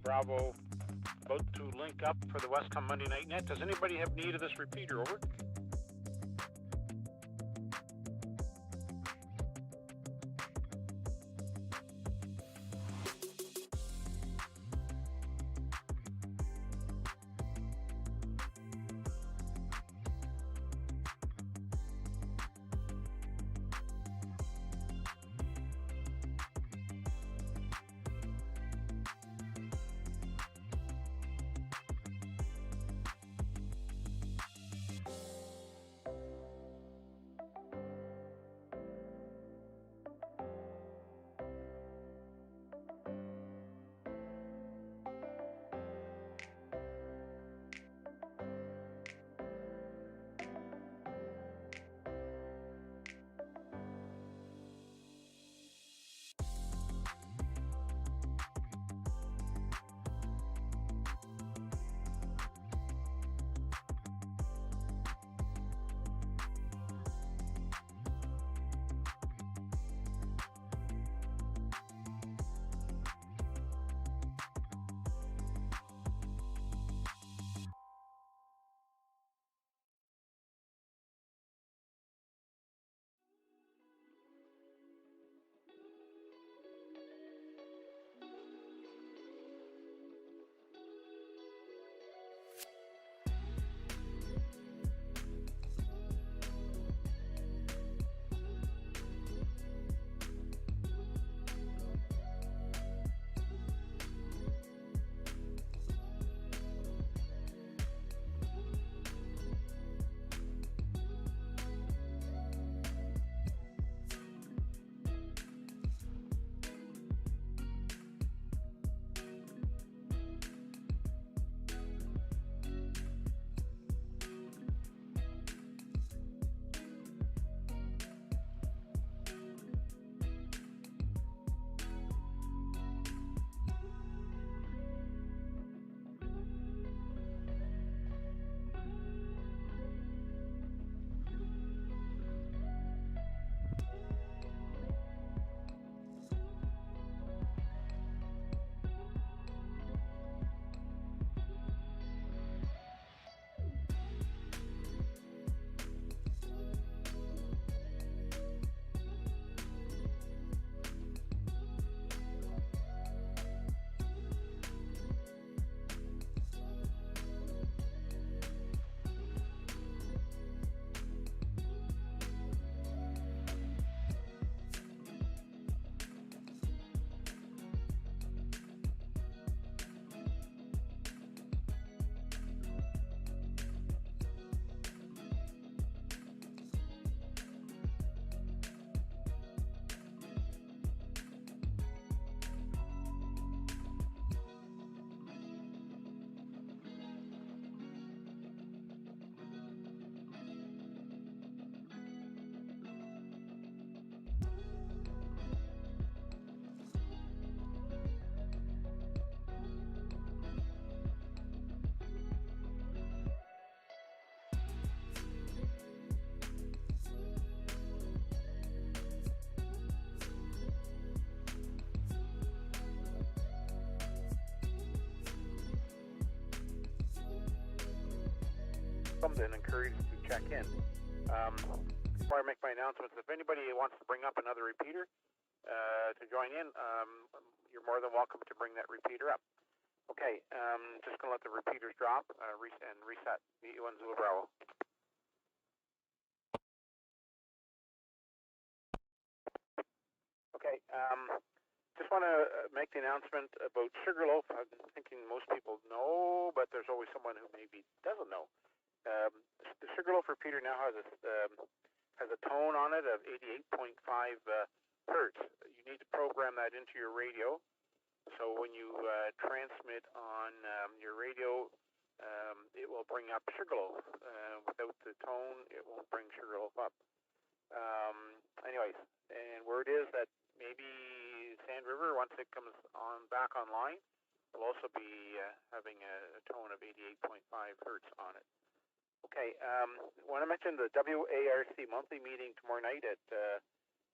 Bravo, about to link up for the Westcumb Monday Night Net. Does anybody have need of this repeater? Over. And encouraged to check in. Before I make my announcements, if anybody wants to bring up another repeater to join in, you're more than welcome to bring that repeater up. Okay, just going to let the repeaters drop and reset. V1 Zulu Bravo. Okay, just want to make the announcement about Sugarloaf. I'm thinking most people know, but there's always someone who maybe doesn't know. The Sugarloaf repeater now has a tone on it of 88.5 hertz. You need to program that into your radio. So when you transmit on your radio, it will bring up Sugarloaf. Without the tone, it won't bring Sugarloaf up. Anyways, and word is that maybe Sand River, once it comes back online, will also be having a tone of 88.5 hertz on it. Okay, I want to mention the WARC monthly meeting tomorrow night at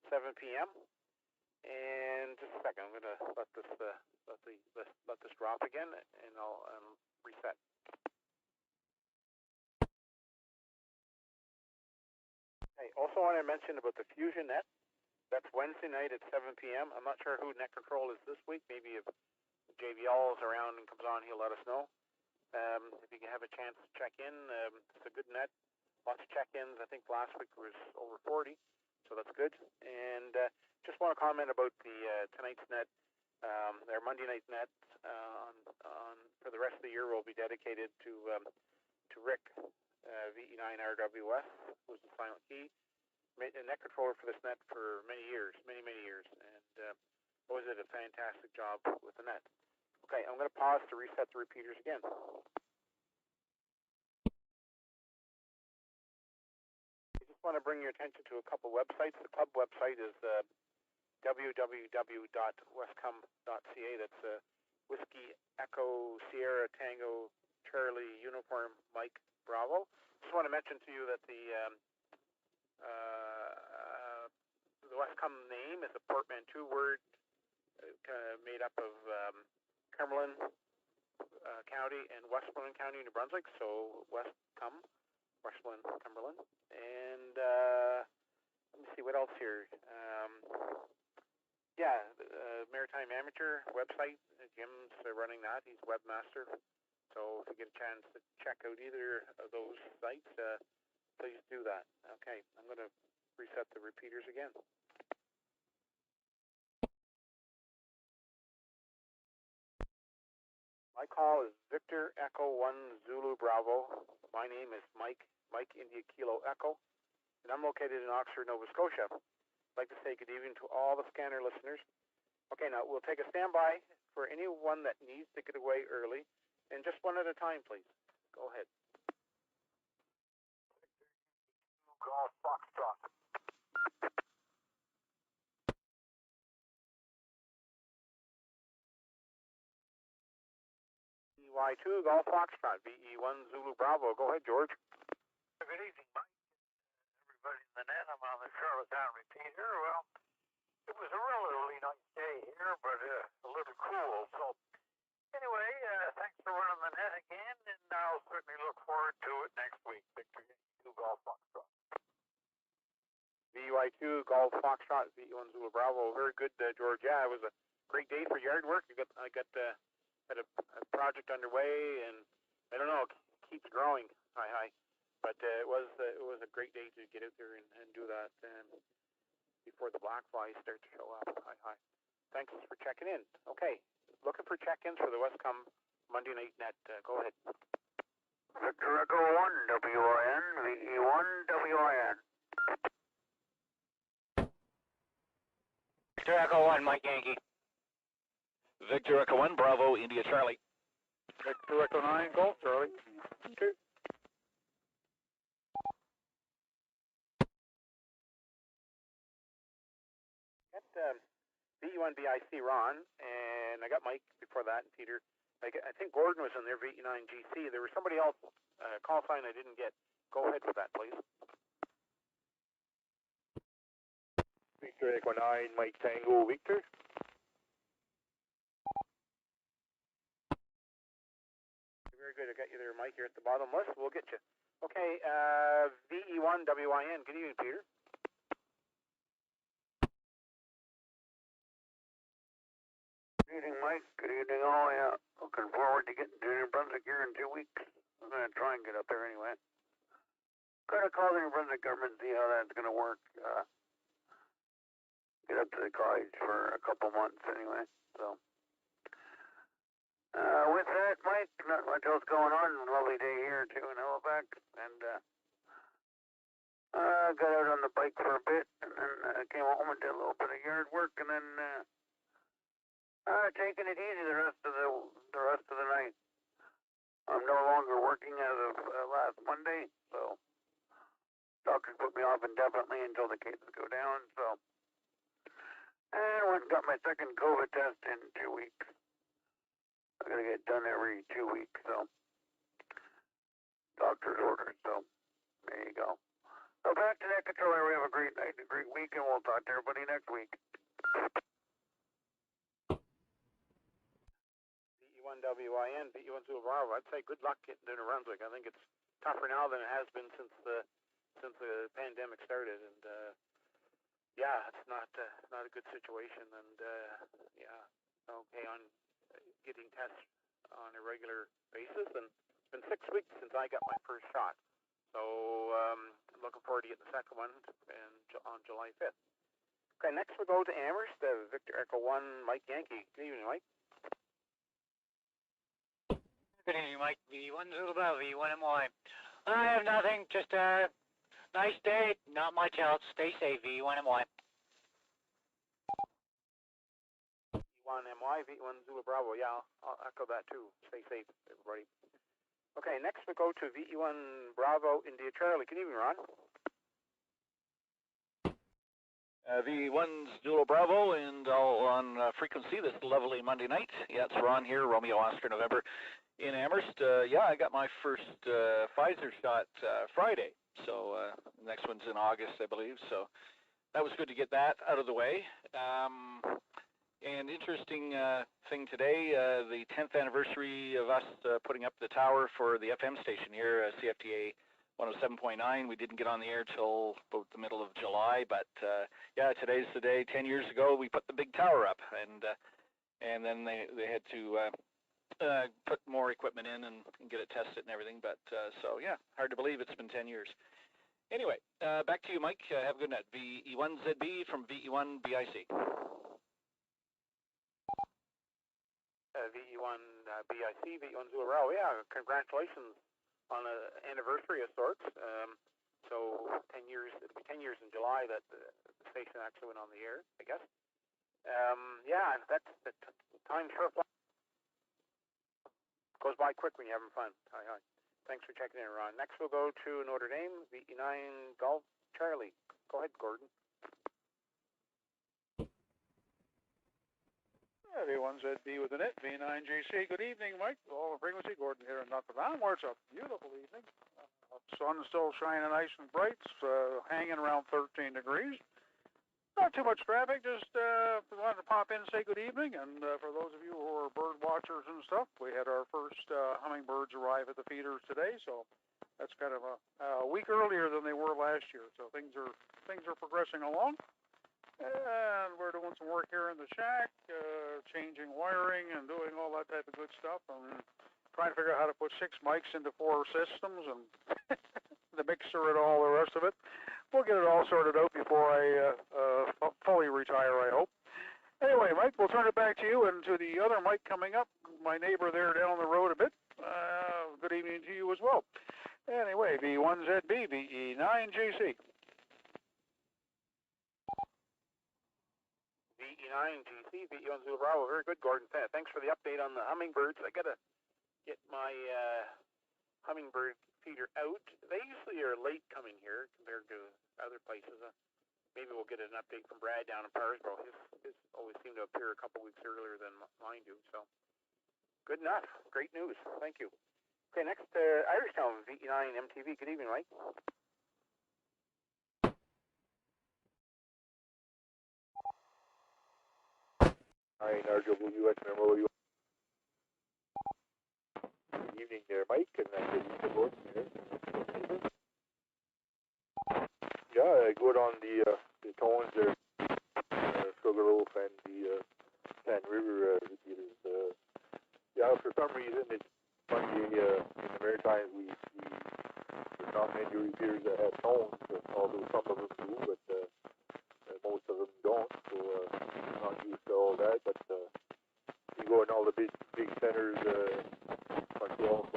7 p.m. And just a second, I'm gonna let this drop again, and I'll reset. Okay. Also, want to mention about the Fusion Net. That's Wednesday night at 7 p.m. I'm not sure who net control is this week. Maybe if JVL is around and comes on, he'll let us know. If you can have a chance to check in, it's a good net. Lots of check-ins. I think last week was over 40, so that's good. And just want to comment about the tonight's net. Their Monday night net for the rest of the year will be dedicated to Rick, VE9RWS, who's the silent key. Made a net controller for this net for many years, and always did a fantastic job with the net. Okay, I'm going to pause to reset the repeaters again. I just want to bring your attention to a couple websites. The club website is www.westcumb.ca. That's Whiskey Echo Sierra Tango Charlie Uniform Mike Bravo. Just want to mention to you that the Westcumb name is a portmanteau word made up of Cumberland County and Westmoreland County, New Brunswick. So Westcumb, Westmoreland, Cumberland. And let me see what else here. Maritime Amateur website. Jim's running that. He's webmaster. So if you get a chance to check out either of those sites, please do that. Okay, I'm going to reset the repeaters again. My call is Victor Echo 1 Zulu Bravo. My name is Mike India Kilo Echo, and I'm located in Oxford, Nova Scotia. I'd like to say good evening to all the scanner listeners. Okay, now we'll take a standby for anyone that needs to get away early, and just one at a time, please. Go ahead. Golf Foxtrot. VE2 Golf Foxtrot, VE1 Zulu Bravo. Go ahead, George. Good evening, Mike. Everybody in the net. I'm on the Charlottetown repeater. Well, it was a relatively nice day here, but a little cool. So, anyway, thanks for running the net again, and I'll certainly look forward to it next week. Victor, 2 Golf Foxtrot. VE2 Golf Foxtrot, VE1 Zulu Bravo. Very good, George. Yeah, it was a great day for yard work. I had a project underway, and I don't know, it keeps growing. Hi. But it was a great day to get out there and do that before the black flies start to show up. Hi. Thanks for checking in. Okay, looking for check-ins for the Westcumb Monday night net. Go ahead. Victor Echo 1 WIN, VE1 WIN. Victor Echo 1, Mike Yankee. Victor Echo 1, Bravo, India Charlie. Victor Echo 9, Golf Charlie. 2. Got VE1 BIC Ron, and I got Mike before that, and Peter. I think Gordon was in there, VE9 GC. There was somebody else, call sign I didn't get. Go ahead with that, please. Victor Echo 9, Mike Tango, Victor. Very good. I got you there, Mike. You're at the bottom list. We'll get you. Okay, VE1 WIN. Good evening, Peter. Good evening, Mike. Good evening, all. Yeah, looking forward to getting to New Brunswick here in 2 weeks. I'm going to try and get up there anyway. Going to call the New Brunswick government and see how that's going to work. Get up to the college for a couple months anyway. So, with that, Mike, not much else going on. Lovely day here too in Halifax, and got out on the bike for a bit, and then came home and did a little bit of yard work, and then taking it easy the rest of the night. I'm no longer working as of last Monday, so doctors put me off indefinitely until the cases go down. So, and I went and got my second COVID test in 2 weeks. I gotta get done every 2 weeks, so doctor's orders. So there you go. So back to that controller. We have a great night, a great week, and we'll talk to everybody next week. VE1WIN, VE1 Zulu Bravo. I'd say good luck getting to New Brunswick. I think it's tougher now than it has been since the pandemic started, and yeah, it's not a good situation, and yeah, okay on getting tests on a regular basis, and it's been 6 weeks since I got my first shot, so looking forward to getting the second one on July 5th. Okay, next we'll go to Amherst, Victor Echo 1, Mike Yankee. Good evening, Mike. Good evening, Mike. V1 Zulu Bravo, V1MY. I have nothing, just a nice day, not much else. Stay safe, V1MY. V1MY, V1 Zulu Bravo. Yeah, I'll echo that too. Stay safe, everybody. Okay, next we go to VE1 Bravo, India Charlie. Good evening, Ron. V1's Zulu Bravo, and all on frequency this lovely Monday night. Yeah, it's Ron here, Romeo Oscar November in Amherst. Yeah, I got my first Pfizer shot Friday, so next one's in August, I believe, so that was good to get that out of the way. And interesting thing today, the 10th anniversary of us putting up the tower for the FM station here, CFTA 107.9. We didn't get on the air till about the middle of July, but yeah, today's the day. 10 years ago, we put the big tower up, and then they had to put more equipment in and get it tested and everything. But so yeah, hard to believe it's been 10 years. Anyway, back to you, Mike. Have a good night. VE1ZB from VE1BIC. VE1 BIC, VE1 Zulu Bravo. Yeah, congratulations on an anniversary of sorts. So 10 years, it'll be 10 years in July that the station actually went on the air, I guess. Yeah, that's the time sure flies. Goes by quick when you're having fun. Hi. Thanks for checking in, Ron. Next we'll go to Notre Dame, VE9 Golf Charlie. Go ahead, Gordon. V1ZB with an it, V9GC. Good evening, Mike. All frequency, Gordon here in Notre Dame, where it's a beautiful evening. Sun's still shining nice and bright, hanging around 13 degrees. Not too much traffic, just wanted to pop in and say good evening. And for those of you who are bird watchers and stuff, we had our first hummingbirds arrive at the feeders today, so that's kind of a week earlier than they were last year. So things are progressing along. And we're doing some work here in the shack, changing wiring and doing all that type of good stuff. And trying to figure out how to put 6 mics into 4 systems and the mixer and all the rest of it. We'll get it all sorted out before I fully retire, I hope. Anyway, Mike, we'll turn it back to you and to the other Mike coming up, my neighbor there down the road a bit. Good evening to you as well. Anyway, V1ZB, VE9GC. VE9GC, VE1 Zulu Bravo. Very good, Gordon. Thanks for the update on the hummingbirds. I got to get my hummingbird feeder out. They usually are late coming here compared to other places. Maybe we'll get an update from Brad down in Parsboro. His always seem to appear a couple weeks earlier than mine do. So good enough. Great news. Thank you. Okay, next Irishtown, VE9 MTV. Good evening, Mike. RWS Memorial. Good evening there, Mike, and good evening, Gordon here. Yeah, good on the tones there, Sugarloaf and the San River repeaters. Yeah, for some reason, it's funny, in the Maritimes, there's not many repeaters that have tones, although some of them do, but most of them don't, so I'm not used to all that, but you go in all the big centers, Montreal,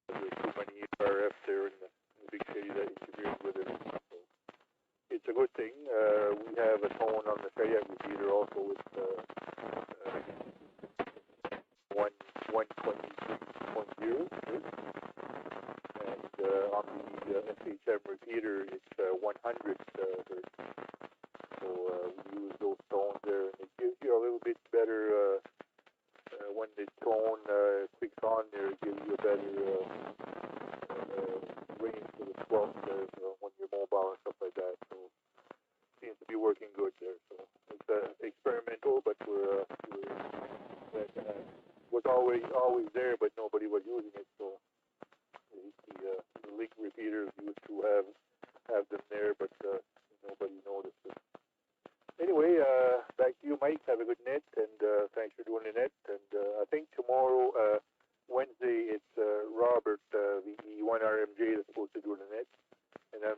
there's too many RFs there in the big city that interferes with it. So it's a good thing. We have a tone on the Kayak repeater also with 123.0, and on the SHM repeater it's 100 hertz. So we use those tones there, and it gives you a little bit better, when the tone clicks on there, it gives you a better range for the squelch there when you're mobile and stuff like that. So it seems to be working good there. So it's experimental, but we're what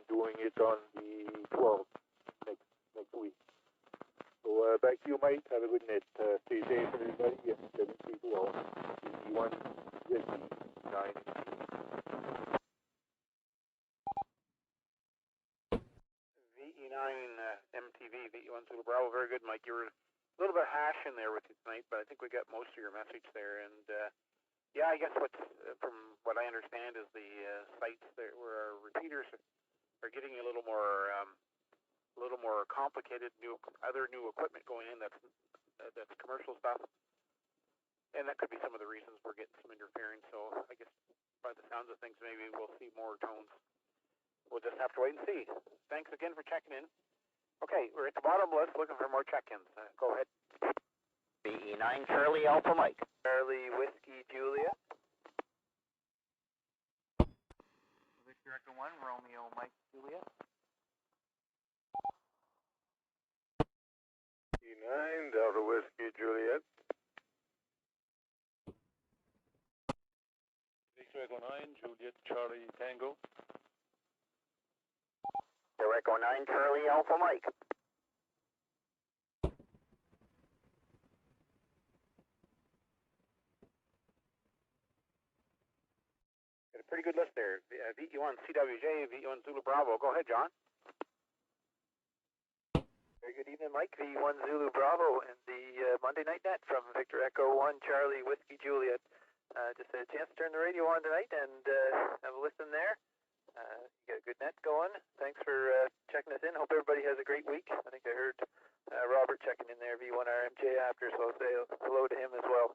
doing it on the 12th next week. So back to you, Mike. Have a good night. Stay safe, everybody, and keep well. VE1, VE9. VE9 MTV, VE1 Zulu Bravo. Very good, Mike. You were a little bit hash in there with you tonight, but I think we got most of your message there. And yeah, I guess what's from what I understand is the sites that where our repeaters are getting a little more complicated. Other new equipment going in that's commercial stuff, and that could be some of the reasons we're getting some interference. So I guess by the sounds of things, maybe we'll see more tones. We'll just have to wait and see. Thanks again for checking in. Okay, we're at the bottom list looking for more check-ins. Go ahead. VE9 Charlie Alpha Mike. Charlie Whiskey Juliet. Victor Echo 1 Romeo Mike Juliet. VE9 Delta Whiskey Juliet. Victor Echo 9 Juliet Charlie Tango. Echo 9 Charlie Alpha Mike. Got a pretty good list there. VE1 CWJ, VE1 Zulu Bravo. Go ahead, John. Very good evening, Mike. VE1 Zulu Bravo and the Monday Night Net from Victor Echo 1 Charlie Whiskey Juliet. Just had a chance to turn the radio on tonight and have a listen there. You got a good net going. Thanks for checking us in. Hope everybody has a great week. I think I heard Robert checking in there, V1 RMJ after, so I'll say hello to him as well.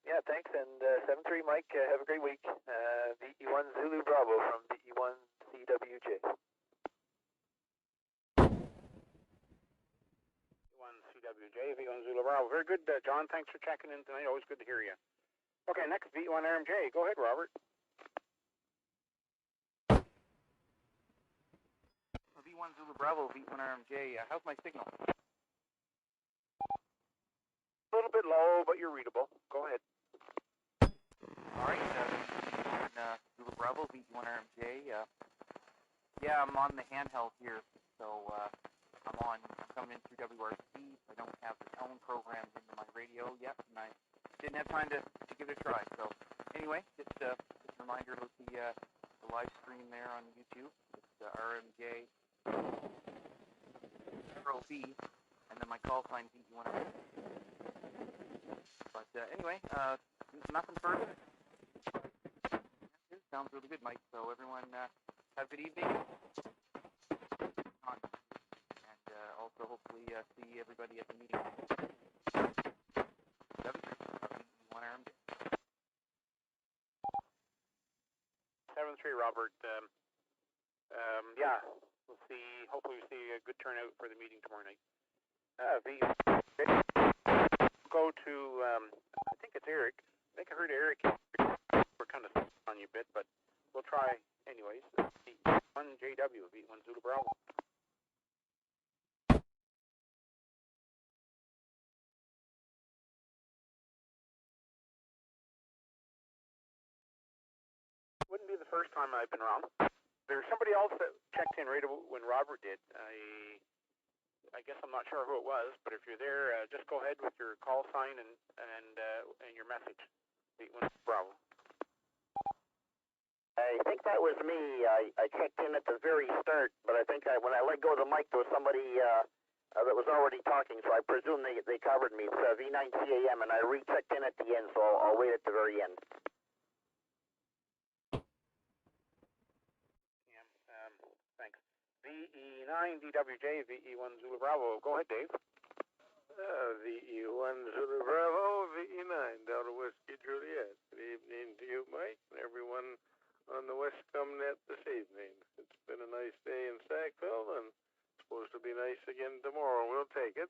Yeah, thanks, and 7-3 Mike, have a great week. VE1 Zulu Bravo from VE1 CWJ. VE1 CWJ, VE1 Zulu Bravo. Very good, John. Thanks for checking in tonight. Always good to hear you. Okay, next, VE1 RMJ. Go ahead, Robert. V1 Zulu Bravo, V1 RMJ. How's my signal? A little bit low, but you're readable. Go ahead. All right, V1 Zulu Bravo, V1 RMJ. Yeah, I'm on the handheld here, so I'm coming in through WRC. I don't have the tone programmed into my radio yet, and I didn't have time to give it a try. So anyway, just a reminder about the live stream there on YouTube. It's RMJ B, and then my call sign VE1. But anyway, nothing further. It sounds really good, Mike. So everyone, have a good evening. And also hopefully see everybody at the meeting. VE1 RMJ. 7-3, Robert. Yeah, we'll see. Hopefully, we see a good turnout for the meeting tomorrow night. Go to, I think it's Eric. I think I heard Eric. We're kind of on you a bit, but we'll try anyways. V1 JW, V1 Zulu Bravo. Wouldn't be the first time I've been wrong. There's somebody else that checked in right when Robert did. I guess I'm not sure who it was, but if you're there, just go ahead with your call sign and your message. Bravo. I think that was me. I checked in at the very start, but I think when I let go of the mic, there was somebody that was already talking, so I presume they covered me. It's V9CAM, and I rechecked in at the end, so I'll wait at the very end. Thanks. VE9 DWJ, VE1 Zulu Bravo. Go ahead, Dave. VE1 Zulu Bravo, VE9 Delta Whiskey Juliet. Good evening to you, Mike, and everyone on the Westcumb net this evening. It's been a nice day in Sackville, and it's supposed to be nice again tomorrow. We'll take it.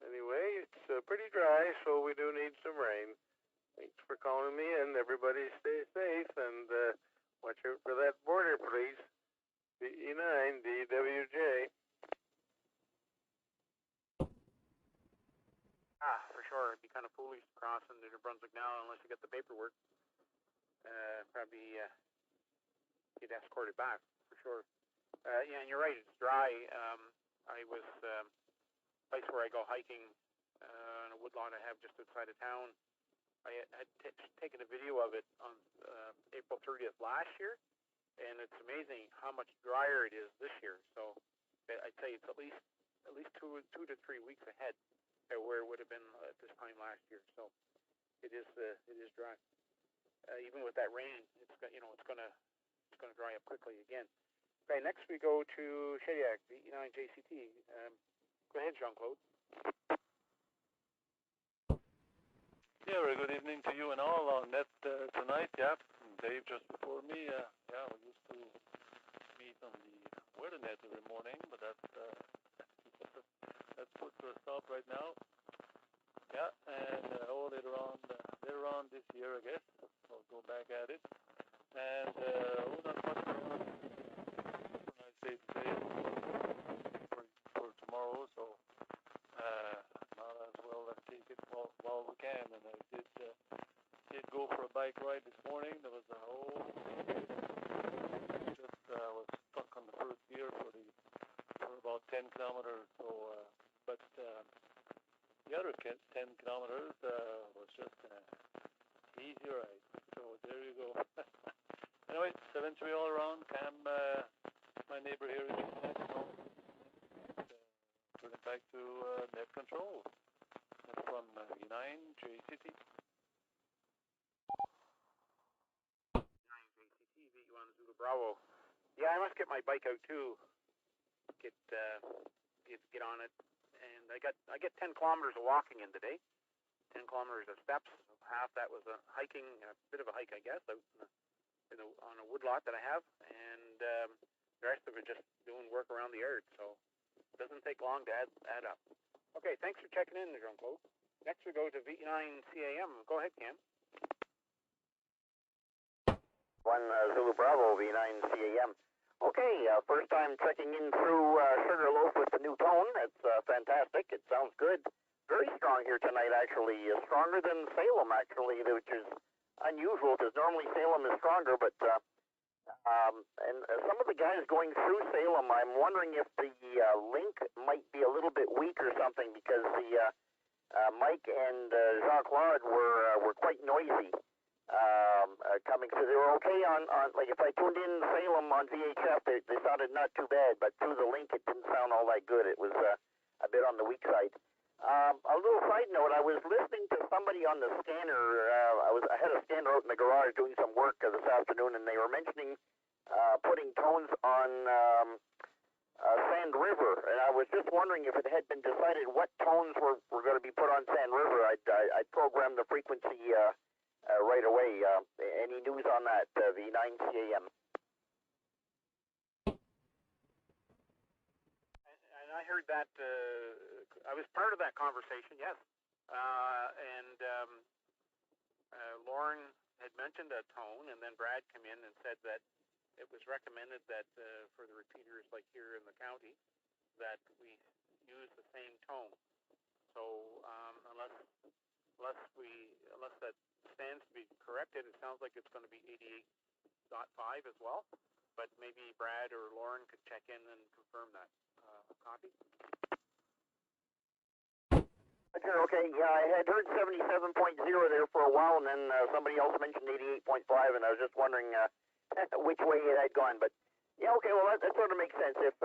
Anyway, it's pretty dry, so we do need some rain. Thanks for calling me in. Everybody stay safe, and watch out for that border, please. VE9 DWJ. For sure. It'd be kind of foolish to cross into New Brunswick now unless you get the paperwork. Probably get escorted back, for sure. Yeah, and you're right. It's dry. I was place where I go hiking on a woodlot I have just outside of town. I had taken a video of it on April 30th last year, and it's amazing how much drier it is this year. So I'd say it's at least 2 to 3 weeks ahead of where it would have been at this time last year. So it is dry. Even with that rain, it's gonna dry up quickly again. Okay, next we go to Shediac, VE9 JCT. Go ahead, Jean-Claude. Yeah, very good evening to you and all on net tonight. Yeah, Dave just before me. Yeah, we used to meet on the weather net every morning, but that's put to a stop right now. Yeah, and later on this year, I guess I'll go back at it. And not much going on. I say today for tomorrow, so might as well take it while we can. And I did go for a bike ride this morning. There was a whole was stuck on the first gear for about 10 kilometers. So, but the other 10 kilometers was just an easy ride. So there you go. Anyway, 7-3 all around. Cam, my neighbor here is turning back to net control. That's from VE9 JCT. 9 JCT, VE1 Zulu Bravo. Yeah, I must get my bike out too. Get on it, and I get 10 kilometers of walking in today. 10 kilometers of steps. Half that was a hiking, a bit of a hike, I guess, out on a woodlot that I have, and the rest of it just doing work around the yard. So it doesn't take long to add up. Okay, thanks for checking in, Jean-Claude. Next we go to VE9 CAM. Go ahead, Cam. 1 Zulu Bravo, VE9 CAM. Okay, first time checking in through Sugarloaf with the new tone. That's fantastic. It sounds good. Very strong here tonight, actually. Stronger than Salem, actually, which is unusual because normally Salem is stronger. But and some of the guys going through Salem, I'm wondering if the link might be a little bit weak or something because the Mike and Jean-Claude were quite noisy. Coming through, they were okay on like if I tuned in Salem on VHF, they sounded not too bad, but through the link it didn't sound all that good. It was a bit on the weak side. A little side note, I was listening to somebody on the scanner. I had a scanner out in the garage doing some work this afternoon, and they were mentioning putting tones on Sand River, and I was just wondering if it had been decided what tones were going to be put on Sand River. I'd program the frequency right away. Any news on that, VE9 CAM? And I heard that, I was part of that conversation, yes. And Lauren had mentioned a tone, and then Brad came in and said that it was recommended that for the repeaters like here in the county, that we use the same tone. So unless that stands to be corrected, it sounds like it's going to be 88.5 as well. But maybe Brad or Lauren could check in and confirm that. Copy? Okay, yeah, I had heard 77.0 there for a while, and then somebody else mentioned 88.5, and I was just wondering which way it had gone. But yeah, okay, well that sort of makes sense if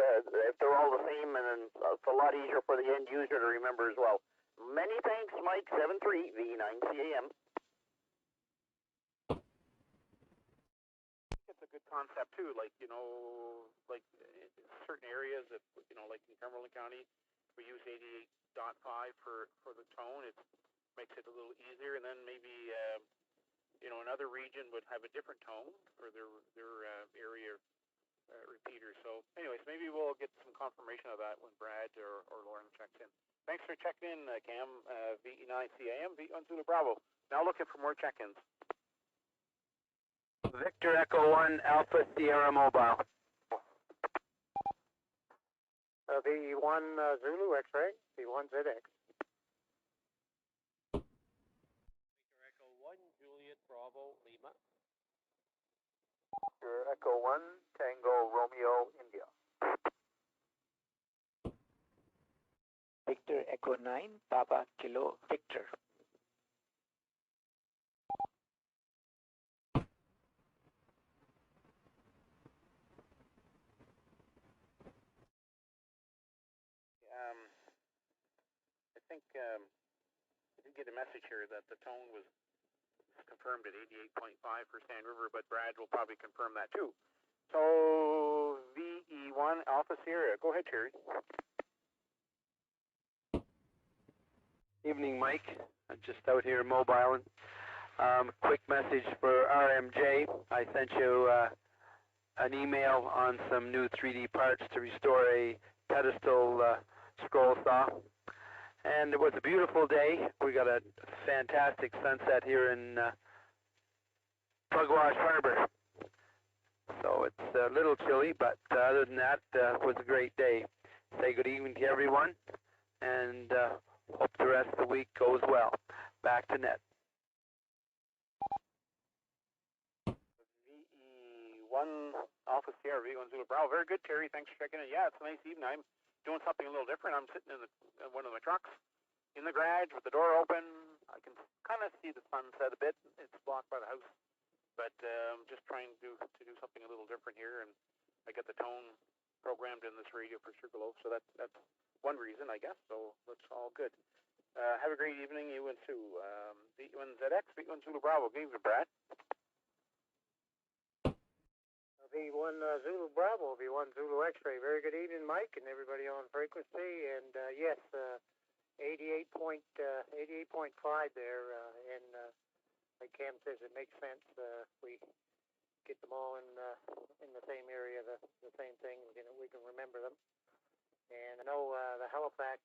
they're all the same, and then it's a lot easier for the end user to remember as well. Many thanks, Mike. 7-3 VE9 CAM. It's a good concept too. Like like in certain areas, if like in Cumberland County, we use 88.5 for the tone. It makes it a little easier, and then maybe another region would have a different tone for their area repeater. So anyways, maybe we'll get some confirmation of that when Brad or Lauren checks in. Thanks for checking in, Cam. VE9 CAM, VE1 Zulu Bravo. Now looking for more check-ins. Victor Echo 1 Alpha Sierra Mobile. VE1 Zulu X-ray, V1 ZX. Victor Echo 1 Juliet Bravo Lima. Victor Echo 1 Tango Romeo India. Victor Echo 9, Papa Kilo Victor. I think I did get a message here that the tone was confirmed at 88.5 for Sand River, but Brad will probably confirm that too. So VE1 Alpha Sierra, go ahead, Terry. Evening, Mike. I'm just out here mobiling. Quick message for RMJ. I sent you an email on some new 3D parts to restore a pedestal scroll saw. And it was a beautiful day. We got a fantastic sunset here in Pugwash Harbor. So it's a little chilly, but other than that, it was a great day. Say good evening to everyone, and hope the rest of the week goes well. Back to net. VE1 Alpha Sierra, VE1 Zulu Bravo. Very good, Terry. Thanks for checking in. Yeah, it's a nice evening. I'm doing something a little different. I'm sitting in one of my trucks in the garage with the door open. I can kind of see the sunset a bit. It's blocked by the house, but I'm just trying to do something a little different here. And I got the tone programmed in this radio for Sugarloaf, so that's one reason, I guess. So that's all good. Have a great evening, you and Sue. V1 ZX, V1 Zulu Bravo. Good evening, Brad. V1 Zulu Bravo, V1 Zulu X-Ray. Very good evening, Mike, and everybody on frequency. And yes, 88.5 there. And like Cam says, it makes sense. We get them all in the same area, the same thing. We can remember them. And I know the Halifax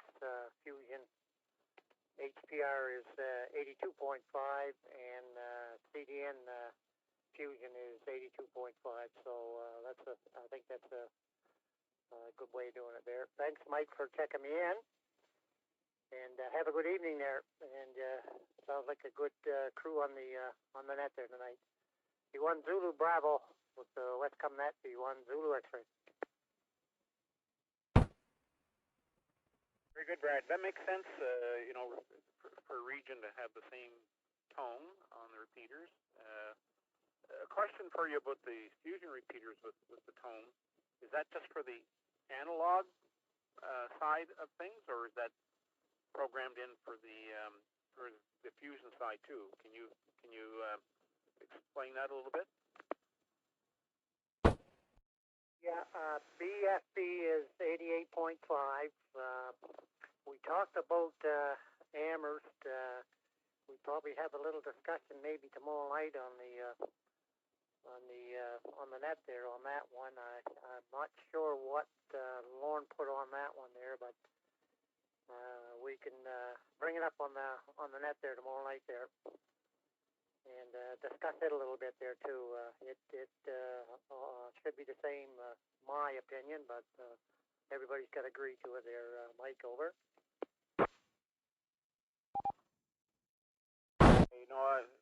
Fusion HPR is 82.5, and CDN Fusion is 82.5, so I think that's a good way of doing it there. Thanks, Mike, for checking me in, and have a good evening there. And sounds like a good crew on the net there tonight. V1 Zulu Bravo with the Westcumb net, V1 Zulu X-Ray. Very good, Brad. That makes sense. For a region to have the same tone on the repeaters. A question for you about the fusion repeaters with the tone. Is that just for the analog side of things, or is that programmed in for the fusion side too? Can you explain that a little bit? Yeah, BFB is 88.5. We talked about Amherst. We probably have a little discussion maybe tomorrow night on the net there on that one. I'm not sure what Lorne put on that one there, but we can bring it up on the net there tomorrow night there, and discuss it a little bit there too. It should be the same, my opinion, but everybody's got to agree to it there. Mike, over.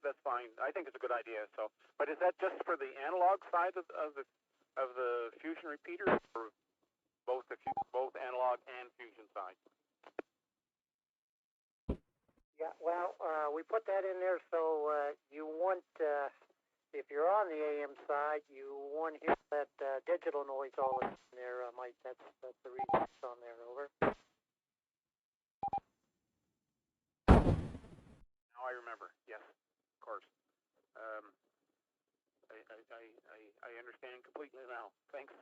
That's fine. I think it's a good idea. So, but is that just for the analog side of the fusion repeater, or both analog and fusion side? Yeah, well, we put that in there so you want, if you're on the AM side, you want to hear that digital noise all in there, Mike. That's the reason it's on there. Over. Now I remember. Yes, of course. I understand completely now. Thanks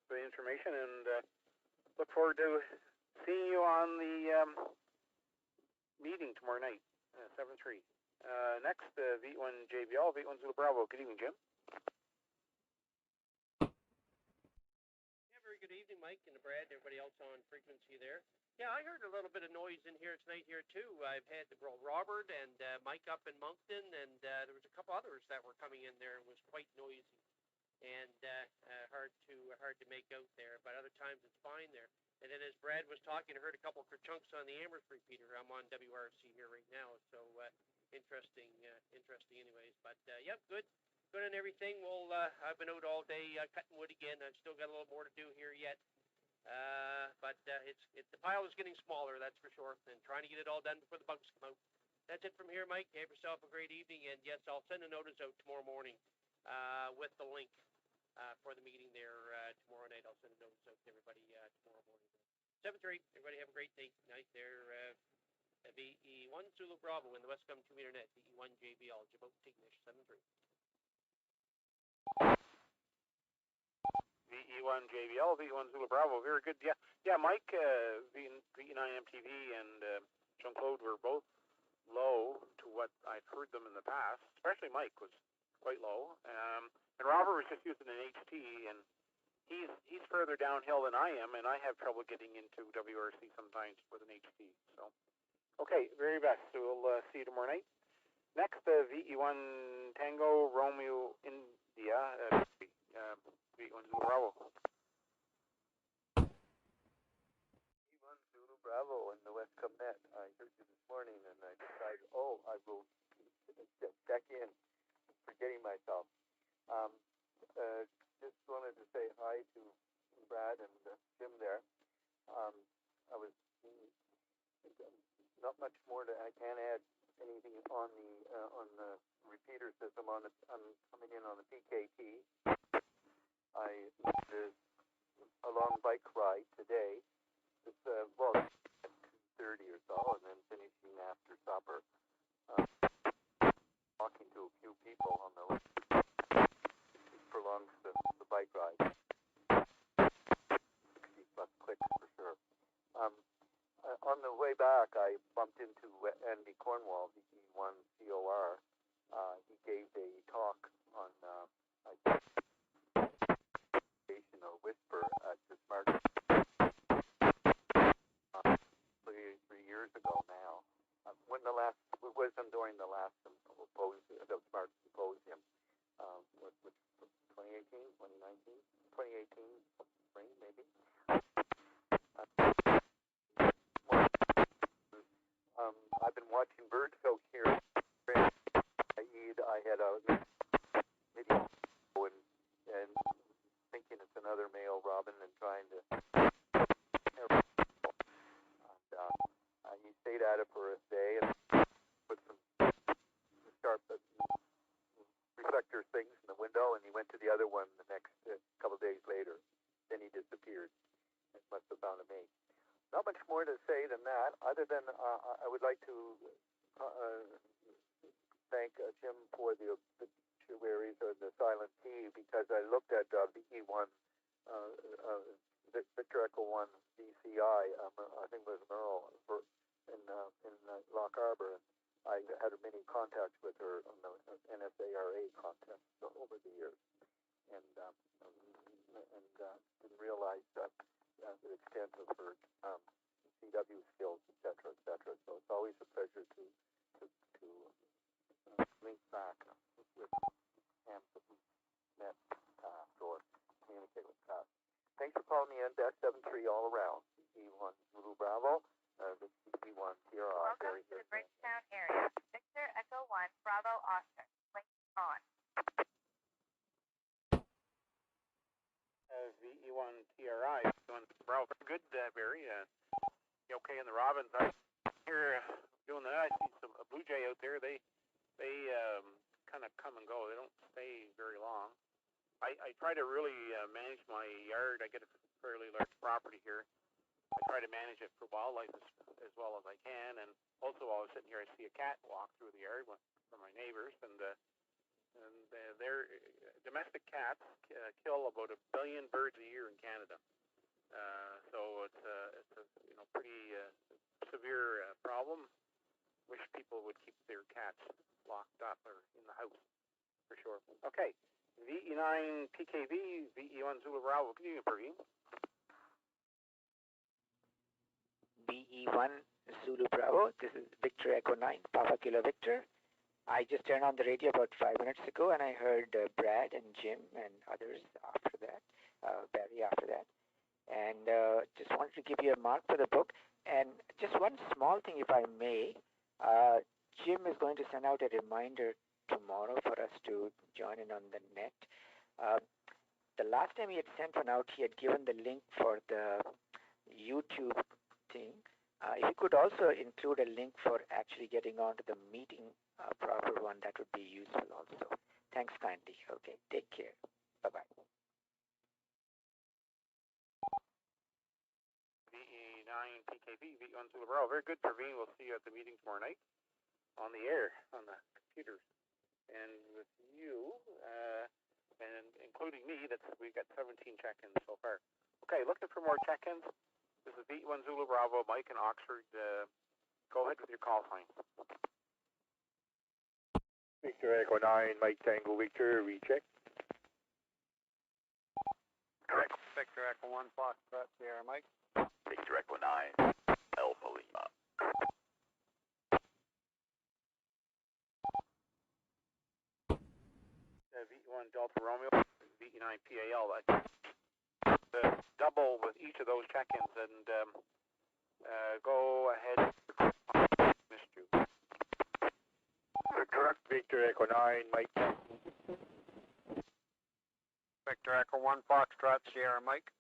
for the information, and look forward to seeing you on the meeting tomorrow night, 7-3. Next, V1 JBL, V1 Zulu Bravo. Good evening, Jim. Yeah, very good evening, Mike and Brad and everybody else on frequency there. Yeah, I heard a little bit of noise in here tonight here too. I've had Robert and Mike up in Moncton, and there was a couple others that were coming in there and was quite noisy and hard to make out there. But other times it's fine there. And then as Brad was talking, I heard a couple of chunks on the Amherst repeater. I'm on WRC here right now, so interesting anyways. But yep, good on everything. Well, I've been out all day cutting wood again. I've still got a little more to do here yet. But the pile is getting smaller, that's for sure, and trying to get it all done before the bugs come out. That's it from here, Mike. Have yourself a great evening, and yes, I'll send a notice out tomorrow morning with the link for the meeting there tomorrow night. I'll send a notice out to everybody tomorrow morning. 7-3, everybody have a great night there. VE1 Zulu Bravo in the Westcumb 2-meter net, VE1 JBL, Djibouti Tignish, 7-3. VE1 JBL, VE1 Zulu Bravo, very good. Yeah, Mike, VE9 MTV and Jean-Claude were both low to what I've heard them in the past, especially Mike was quite low. And Robert was just using an HT, and he's further downhill than I am, and I have trouble getting into WRC sometimes with an HT. So, okay, very best. So we'll see you tomorrow night. Next, VE1 Tango Romeo India, VE1 Zulu Bravo. VE1 Zulu Bravo in the Westcumb net. I heard you this morning, and I decided, I will check in, forgetting myself. Just wanted to say hi to Brad and Jim there. I was not much more I can't add anything on the repeater system on coming in on the PKT. I did a long bike ride today. It's 2:30 or so, and then finishing after supper. Talking to a few people on the way. It prolongs the bike ride. 60+ clicks for sure. On the way back, I bumped into Andy Cornwall, VE1 COR. He gave a talk on or whisper at the Smart 3 years ago now. When the last it wasn't during the last the Smart Symposium, which 2018, 2019, 2018 spring maybe. I've been watching birds out here. I had a video and thinking it's another male robin and trying to. And he stayed at it for a day and put some sharp reflector things in the window, and he went to the other one the next couple of days later. Then he disappeared. It must have found a mate. Not much more to say than that, other than I would like to thank Jim for the obituaries or the silent T, because I looked at VE1, Victor Echo 1 DCI, I think it was Merle, in Loch Harbour, and I had many contacts with her on the NSARA contest over the years, and didn't realize the extent of her CW skills, etc., etc. So it's always a pleasure to link back with Hams of Net or communicate with Pat. Thanks for calling me in. Best 7-3 all around. VE1 Zulu Bravo. The VE1 TRI. Welcome to the Bridgetown area. Victor Echo 1 Bravo Oscar. Link on. VE1 TRI, VE1 Bravo. Very good, Barry. Okay, and the robins. I'm here doing that. I see a blue jay out there. They kind of come and go. They don't stay very long. I try to really manage my yard. I get a fairly large property here. I try to manage it for wildlife as well as I can. And also, while I was sitting here, I see a cat walk through the yard from my neighbors, and their domestic cats kill about 1 billion birds a year in Canada. So it's a pretty severe problem. Wish people would keep their cats locked up or in the house for sure. Okay, VE9 PKV, VE1 Zulu Bravo. Continue, Praveen. VE1 Zulu Bravo. This is Victor Echo 9, Papa Kilo Victor. I just turned on the radio about 5 minutes ago, and I heard Brad and Jim and others after that, Barry after that. And just wanted to give you a mark for the book. And just one small thing, if I may. Jim is going to send out a reminder tomorrow for us to join in on the net. The last time he had sent one out, he had given the link for the YouTube thing. If you could also include a link for actually getting onto the meeting proper one, that would be useful also. Thanks kindly. Okay, take care. Bye-bye. VE9 PKV, V1 Zulu Bravo. Very good, Praveen. We'll see you at the meeting tomorrow night on the air, on the computers. And with you, and including me, we've got 17 check-ins so far. Okay, looking for more check-ins. This is V1 Zulu Bravo, Mike in Oxford. Go ahead with your call sign. Victor Echo 9, Mike Tango Victor, recheck. Correct. Victor Echo 1, Foxtrot, Sierra Mike. Victor Echo 9, Alpha Lima. V1 Delta Romeo, V9 PAL. Double with each of those check-ins, and go ahead. Missed you. Correct. Victor Echo 9, Mike Tango. Victor Echo 1, Foxtrot, Sierra Mike.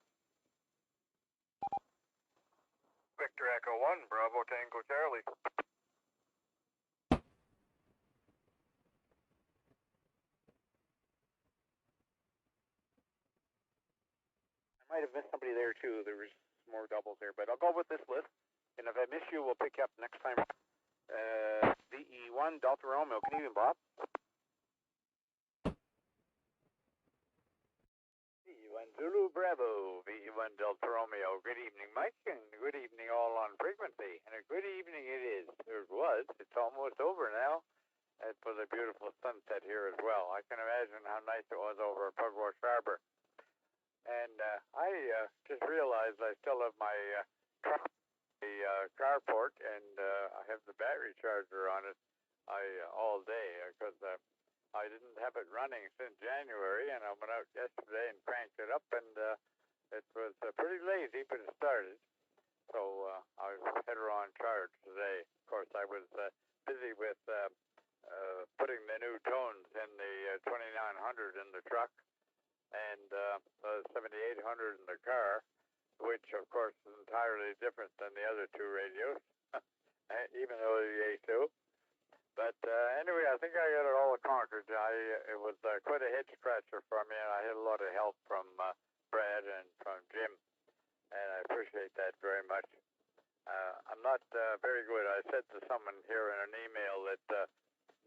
Victor Echo 1, Bravo Tango Charlie. I might have missed somebody there too. There was more doubles there, but I'll go with this list. And if I miss you, we'll pick you up next time. VE1 Delta Romeo. Good evening, Bob. VE1 Zulu Bravo, VE1 Delta Romeo. Good evening, Mike, and good evening all on frequency. And a good evening it is. It was. It's almost over now. It was a beautiful sunset here as well. I can imagine how nice it was over at Pugwash Harbor. And I just realized I still have my carport, and I have the battery charger on it all day because I didn't have it running since January, and I went out yesterday and cranked it up, and it was pretty lazy, but it started. So I had her on charge today. Of course, I was busy with putting the new tones in the 2900 in the truck, and the 7800 in the car, which of course is entirely different than the other two radios, even though they're A2. But anyway, I think I got it all conquered. It was quite a head scratcher for me, and I had a lot of help from Brad and from Jim, and I appreciate that very much. I'm not very good. I said to someone here in an email that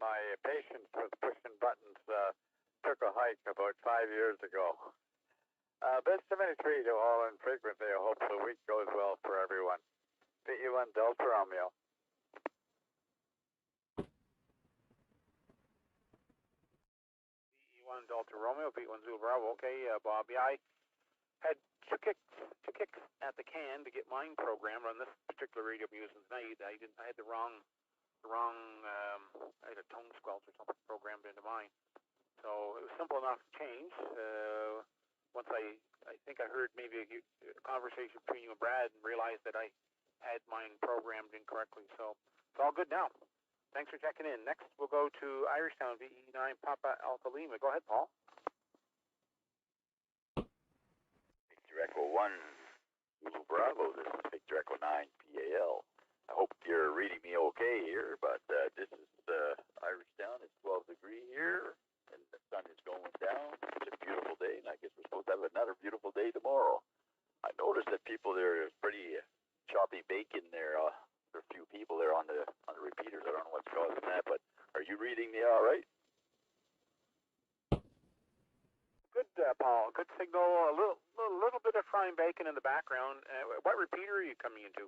my patience with pushing buttons took a hike about 5 years ago. Best of any tree to all in frequency. I hope the week goes well for everyone. VE1 Delta Romeo. VE1 Delta Romeo, V1 Zulu Bravo. Okay, Bob. Yeah, I had two kicks at the can to get mine programmed on this particular radio I'm using tonight. I had the wrong. I had a tone squelch or something programmed into mine. So it was simple enough to change. Once I think I heard maybe a conversation between you and Brad and realized that I had mine programmed incorrectly. So it's all good now. Thanks for checking in. Next, we'll go to Irishtown, VE9 Papa Alpha Lima. Go ahead, Paul. Victor Echo 1, Zulu Bravo. This is Victor Echo 9, PAL. I hope you're reading me okay here, but this is Irishtown. It's 12 degrees here, and the sun is going down. It's a beautiful day, and I guess we're supposed to have another beautiful day tomorrow. I noticed that people there is pretty choppy bacon there. There are a few people there on the repeaters. I don't know what's causing that, but are you reading me all right? Good, Paul. Good signal. A little bit of frying bacon in the background. What repeater are you coming into?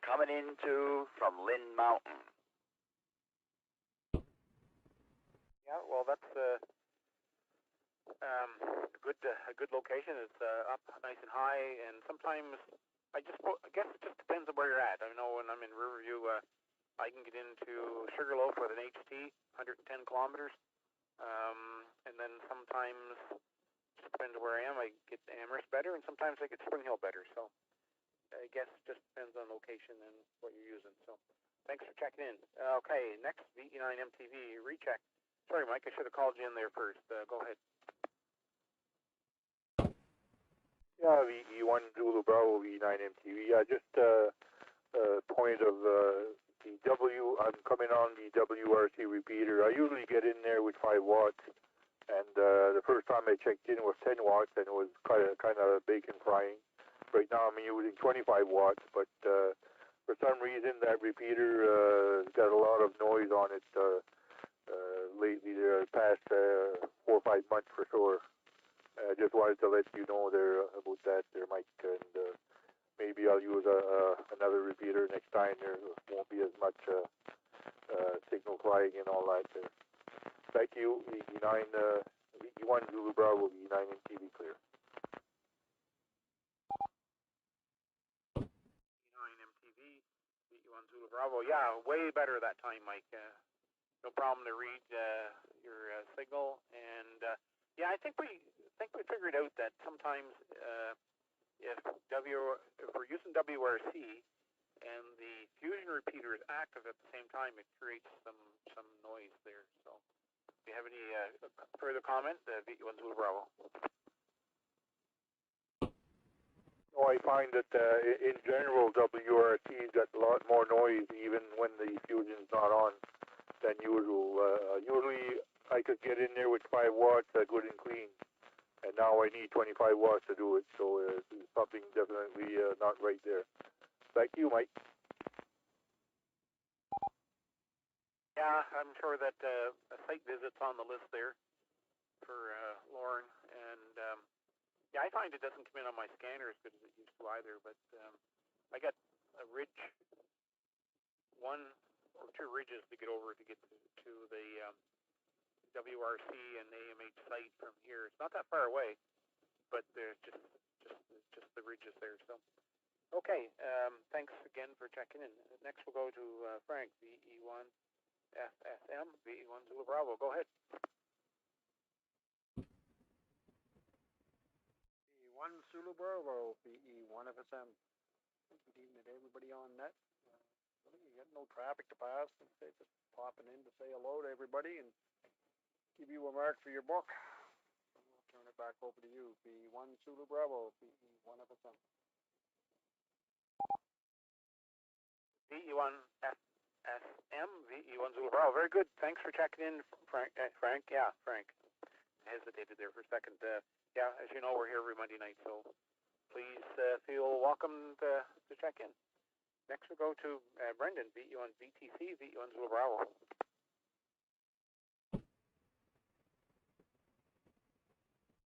Coming into from Lynn Mountain. Yeah, well, that's a good location. It's up nice and high, and sometimes I guess it just depends on where you're at. I know when I'm in Riverview, I can get into Sugarloaf with an HT, 110 kilometers, and then sometimes it just depends on where I am. I get Amherst better, and sometimes I get Spring Hill better. So I guess it just depends on location and what you're using. So thanks for checking in. Okay, next VE9 MTV recheck. Sorry, Mike, I should have called you in there first. Go ahead. Yeah, VE1 Zulu Bravo V9 MTV. Just point of the I'm coming on the WRC repeater. I usually get in there with 5 watts, and the first time I checked in was 10 watts, and it was kind of bacon frying. Right now I'm using 25 watts, but for some reason that repeater has got a lot of noise on it lately, the past 4 or 5 months for sure. I just wanted to let you know there about that there, Mike, and maybe I'll use another repeater next time. There won't be as much signal flying and all that there. Thank you. VE1 Zulu Bravo, V9 MTV clear. V9 MTV, VE1 Zulu Bravo. Yeah, way better that time, Mike. No problem to read your signal, and yeah, I think we figured out that sometimes if we're using WRC and the fusion repeater is active at the same time, it creates some noise there. So, do you have any further comment? VE1 Zulu Bravo. No, I find that in general WRC's got a lot more noise even when the fusion's not on than usual. Usually I could get in there with 5 watts good and clean, and now I need 25 watts to do it, so something definitely not right there. Thank you, Mike. Yeah, I'm sure that a site visit's on the list there for Lauren, and yeah, I find it doesn't come in on my scanner as good as it used to either, but I got a ridge, 1 or 2 ridges to get over to get to the WRC and AMH site from here. It's not that far away, but there's just the ridges there. So, okay, thanks again for checking in. Next we'll go to Frank, VE1 FSM, VE1 Zulu Bravo. Go ahead. VE1 Zulu Bravo, VE1 FSM. Good evening to everybody on net. You got no traffic to pass. Just popping in to say hello to everybody and give you a mark for your book. I'll turn it back over to you. VE1 Zulu Bravo, VE1 FSM. VE1 FSM, VE1 Zulu Bravo. Very good. Thanks for checking in, Frank. Yeah, Frank. I hesitated there for a second. Yeah, as you know, we're here every Monday night, so please feel welcome to check in. Next we'll go to Brendan, VE1 BTC, VE1 Zulu Bravo.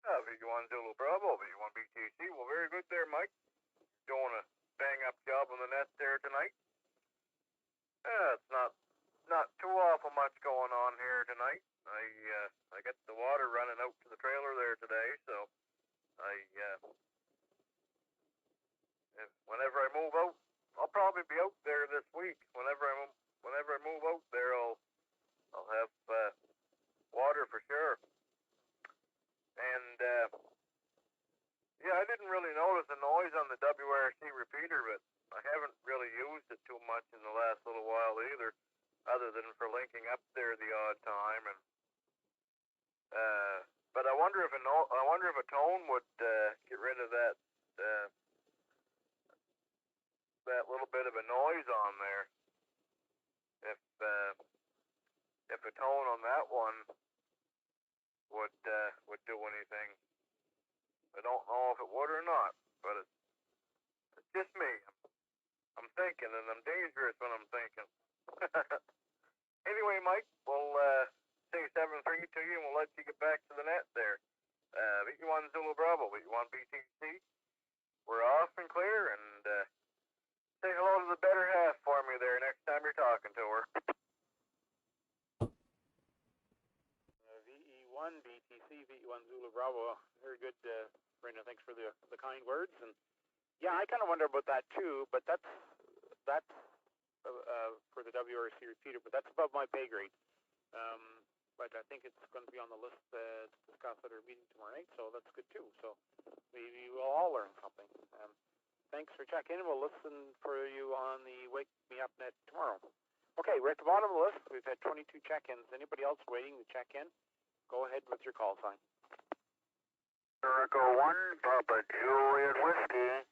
VE1 Zulu Bravo, VE1 BTC. Well, very good there, Mike. Doing a bang-up job on the net there tonight. It's not too awful much going on here tonight. I got the water running out to the trailer there today, so whenever I move out, I'll probably be out there this week. Whenever I move out there, I'll have water for sure. And yeah, I didn't really notice the noise on the WRC repeater, but I haven't really used it too much in the last little while either, other than for linking up there the odd time. And but I wonder if a tone would get rid of that little bit of a noise on there. If a tone on that one would do anything. I don't know if it would or not, but it's just me. I'm thinking, and I'm dangerous when I'm thinking. Anyway, Mike, we'll say 7-3 to you, and we'll let you get back to the net there. VE1 Zulu Bravo, VE1 BTC. We're off and clear, and say hello to the better half for me there next time you're talking to her. VE1 BTC, VE1 Zulu Bravo. Very good, Brendan. Thanks for the kind words. And yeah, I kind of wonder about that too, but that's for the WRC repeater, but that's above my pay grade. But I think it's going to be on the list to discuss at our meeting tomorrow night, so that's good too. So maybe we'll all learn something. Thanks for checking in. We'll listen for you on the Wake Me Up net tomorrow. Okay, we're at the bottom of the list. We've had 22 check-ins. Anybody else waiting to check in? Go ahead with your call sign. Echo 1, Papa Juliet Whiskey.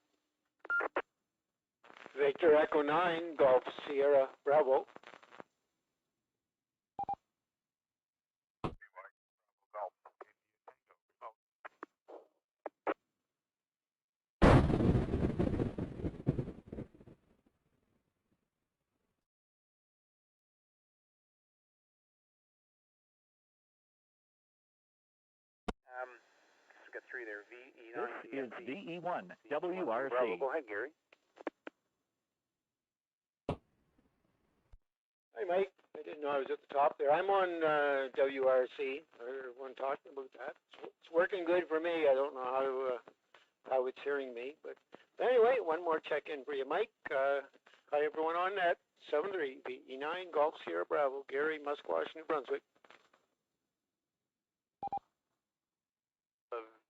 Victor Echo 9, Golf Sierra Bravo. We've got three there. VE9. This is VE1, Bravo. WRC. Go ahead, Gary. Hi, Mike. I didn't know I was at the top there. I'm on WRC. Everyone talking about that. It's working good for me. I don't know how it's hearing me, but anyway, one more check-in for you, Mike. Hi, everyone on net. 73 VE9 Golf Sierra Bravo, Gary, Musquash, New Brunswick.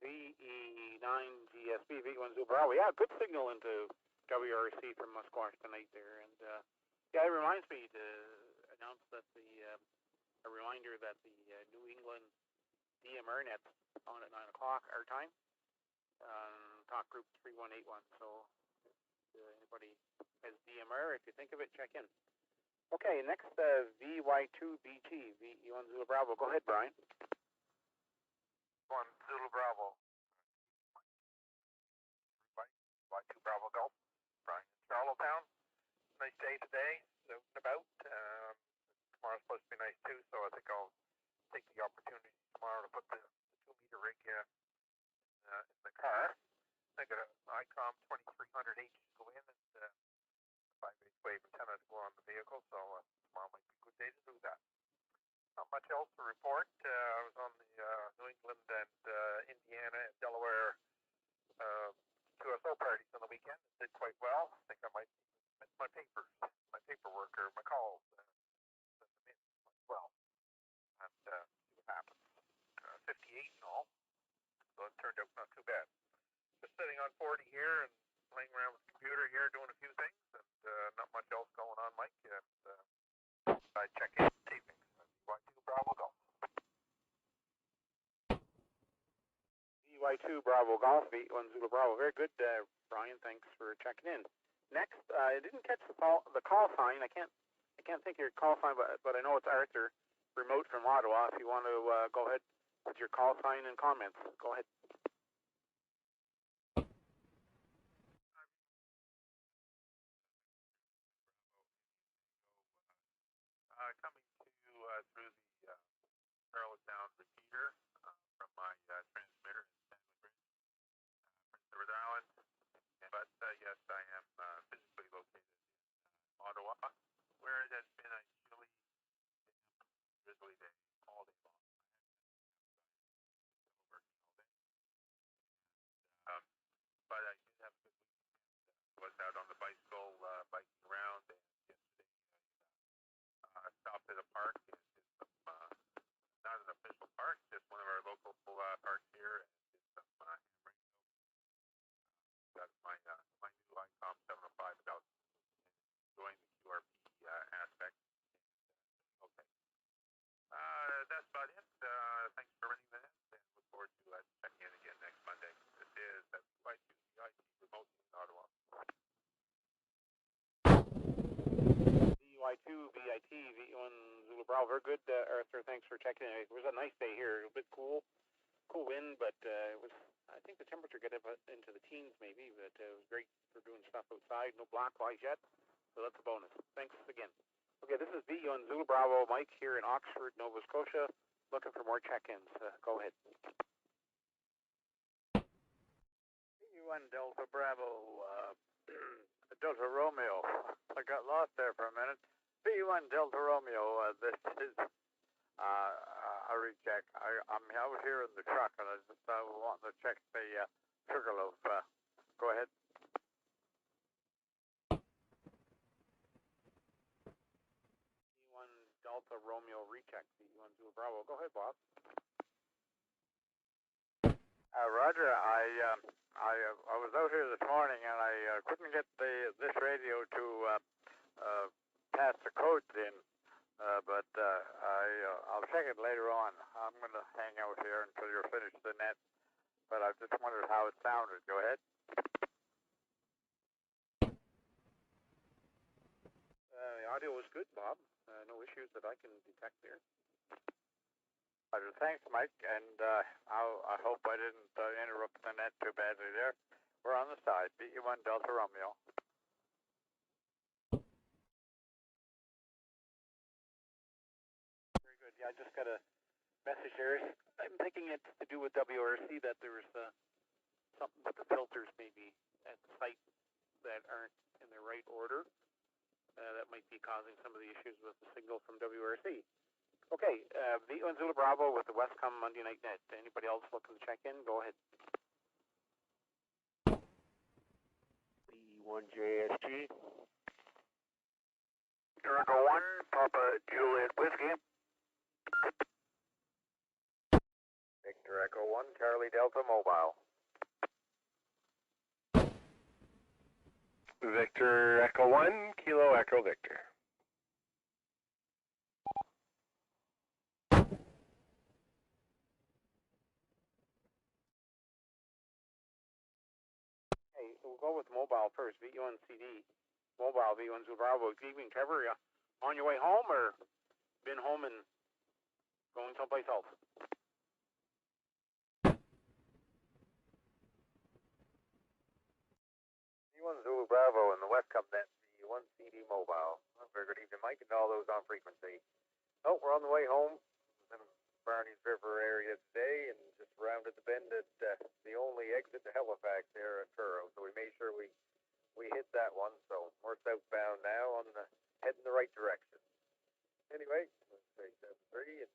VE9 GSB V1 Zulu Bravo. Yeah, good signal into WRC from Musquash tonight there, and yeah, it reminds me to announce that a reminder that the New England DMR net's on at 9 o'clock our time. Talk group 3181. So if anybody has DMR, if you think of it, check in. Okay, next VY2BT VE1 Zulu Bravo. Go ahead, Brian. 1 Zulu Bravo. Y2 Bravo Golf. Brian in Charlottetown. Nice day today. Out and about. Tomorrow's supposed to be nice too, so I think I'll take the opportunity tomorrow to put the 2-meter rig in the car. I got an ICOM 2300H to go in and 5/8 wave antenna to go on the vehicle, so tomorrow might be a good day to do that. Not much else to report. I was on the New England and Indiana and Delaware QSO parties on the weekend. Did quite well. I think I might submit my paperwork or my calls. Send them in quite well. And see what happens. 58 and all. So it turned out not too bad. Just sitting on 40 here and playing around with the computer here, doing a few things, and not much else going on, Mike. And I check in this evening. Y2 Bravo Golf. VY2 Bravo Golf, V1 Zulu Bravo. Very good, Brian. Thanks for checking in. Next, I didn't catch the call sign. I can't think of your call sign, but I know it's Arthur, remote from Ottawa. If you want to go ahead with your call sign and comments, go ahead. Coming to through the Charlottetown repeater from my transmitter in Sandwich Ridge, Prince Edward Island. But yes, I am physically located in Ottawa, where it has been a chilly, drizzly day all day long. I had been working all day, but I did have a good weekend. Was out on the bicycle, biking around, and yesterday stopped at a park. It's not an official park, just one of our local parks here, and did some hammering. Got my new ICOM 705 about enjoying the QRP aspect. Okay. That's about it. Thanks for running that, and look forward to checking in again next Monday. This is Y2 remotely in Ottawa. VY2 VIT V1 Zulu Bravo. Very good, Arthur. Thanks for checking in. It was a nice day here. A bit cool wind, but it was. I think the temperature got up into the teens maybe, but it was great for doing stuff outside. No black flies yet, so that's a bonus. Thanks again. Okay, this is V1 Zulu Bravo, Mike here in Oxford, Nova Scotia, looking for more check-ins. Go ahead. V1 Delta Bravo, Delta Romeo. I got lost there for a minute. V1 Delta Romeo, this is a recheck. I'm out here in the truck, and I just want to check the Sugarloaf. Go ahead. V1 Delta Romeo recheck, V1 Zulu Bravo. Go ahead, Bob. Roger, I was out here this morning, and I couldn't get this radio to pass the codes in, but I'll check it later on. I'm going to hang out here until you're finished the net. but I just wondered how it sounded. Go ahead. The audio was good, Bob. No issues that I can detect there. Thanks, Mike, and I hope I didn't interrupt the net too badly there. We're on the side. BU1 Delta Romeo. Very good. Yeah, I just got a message there. I'm thinking it's to do with WRC, that there's something with the filters maybe at the site that aren't in the right order. That might be causing some of the issues with the signal from WRC. Okay, V1 Zulu Bravo with the Westcumb Monday Night Net. Anybody else looking to check in? Go ahead. V1JSG. Echo 1, Papa Juliet Whiskey. Victor Echo 1, Charlie Delta Mobile. Victor Echo 1, Kilo Echo Victor. Hey, we'll go with mobile first. V1 CD. Mobile, V1 Zulu Bravo. Good evening, Trevor. On your way home or been home and going someplace else? V1 Zulu Bravo and the Westcumb Net, V1 CD Mobile. Very good evening, Mike, and all those on frequency. Oh, we're on the way home. In Barney's River area today, and just rounded the bend at the only exit to Halifax there at Truro. So we made sure we hit that one. So we're southbound now, heading the right direction. Anyway, let's say 7-3, and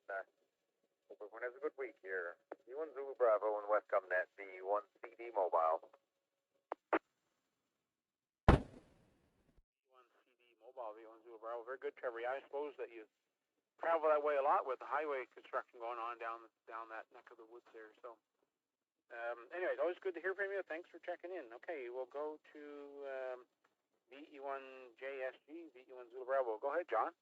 hope everyone has a good week here. V1 Zulu Bravo and Westcumb Net, V1 CD Mobile. V1 CD Mobile, V1 Zulu Bravo. Very good, Trevor. I suppose that you travel that way a lot with the highway construction going on down that neck of the woods there. So, anyways, always good to hear from you. Thanks for checking in. Okay, we'll go to VE1JSG, VE1 Zulu Bravo. Go ahead, John.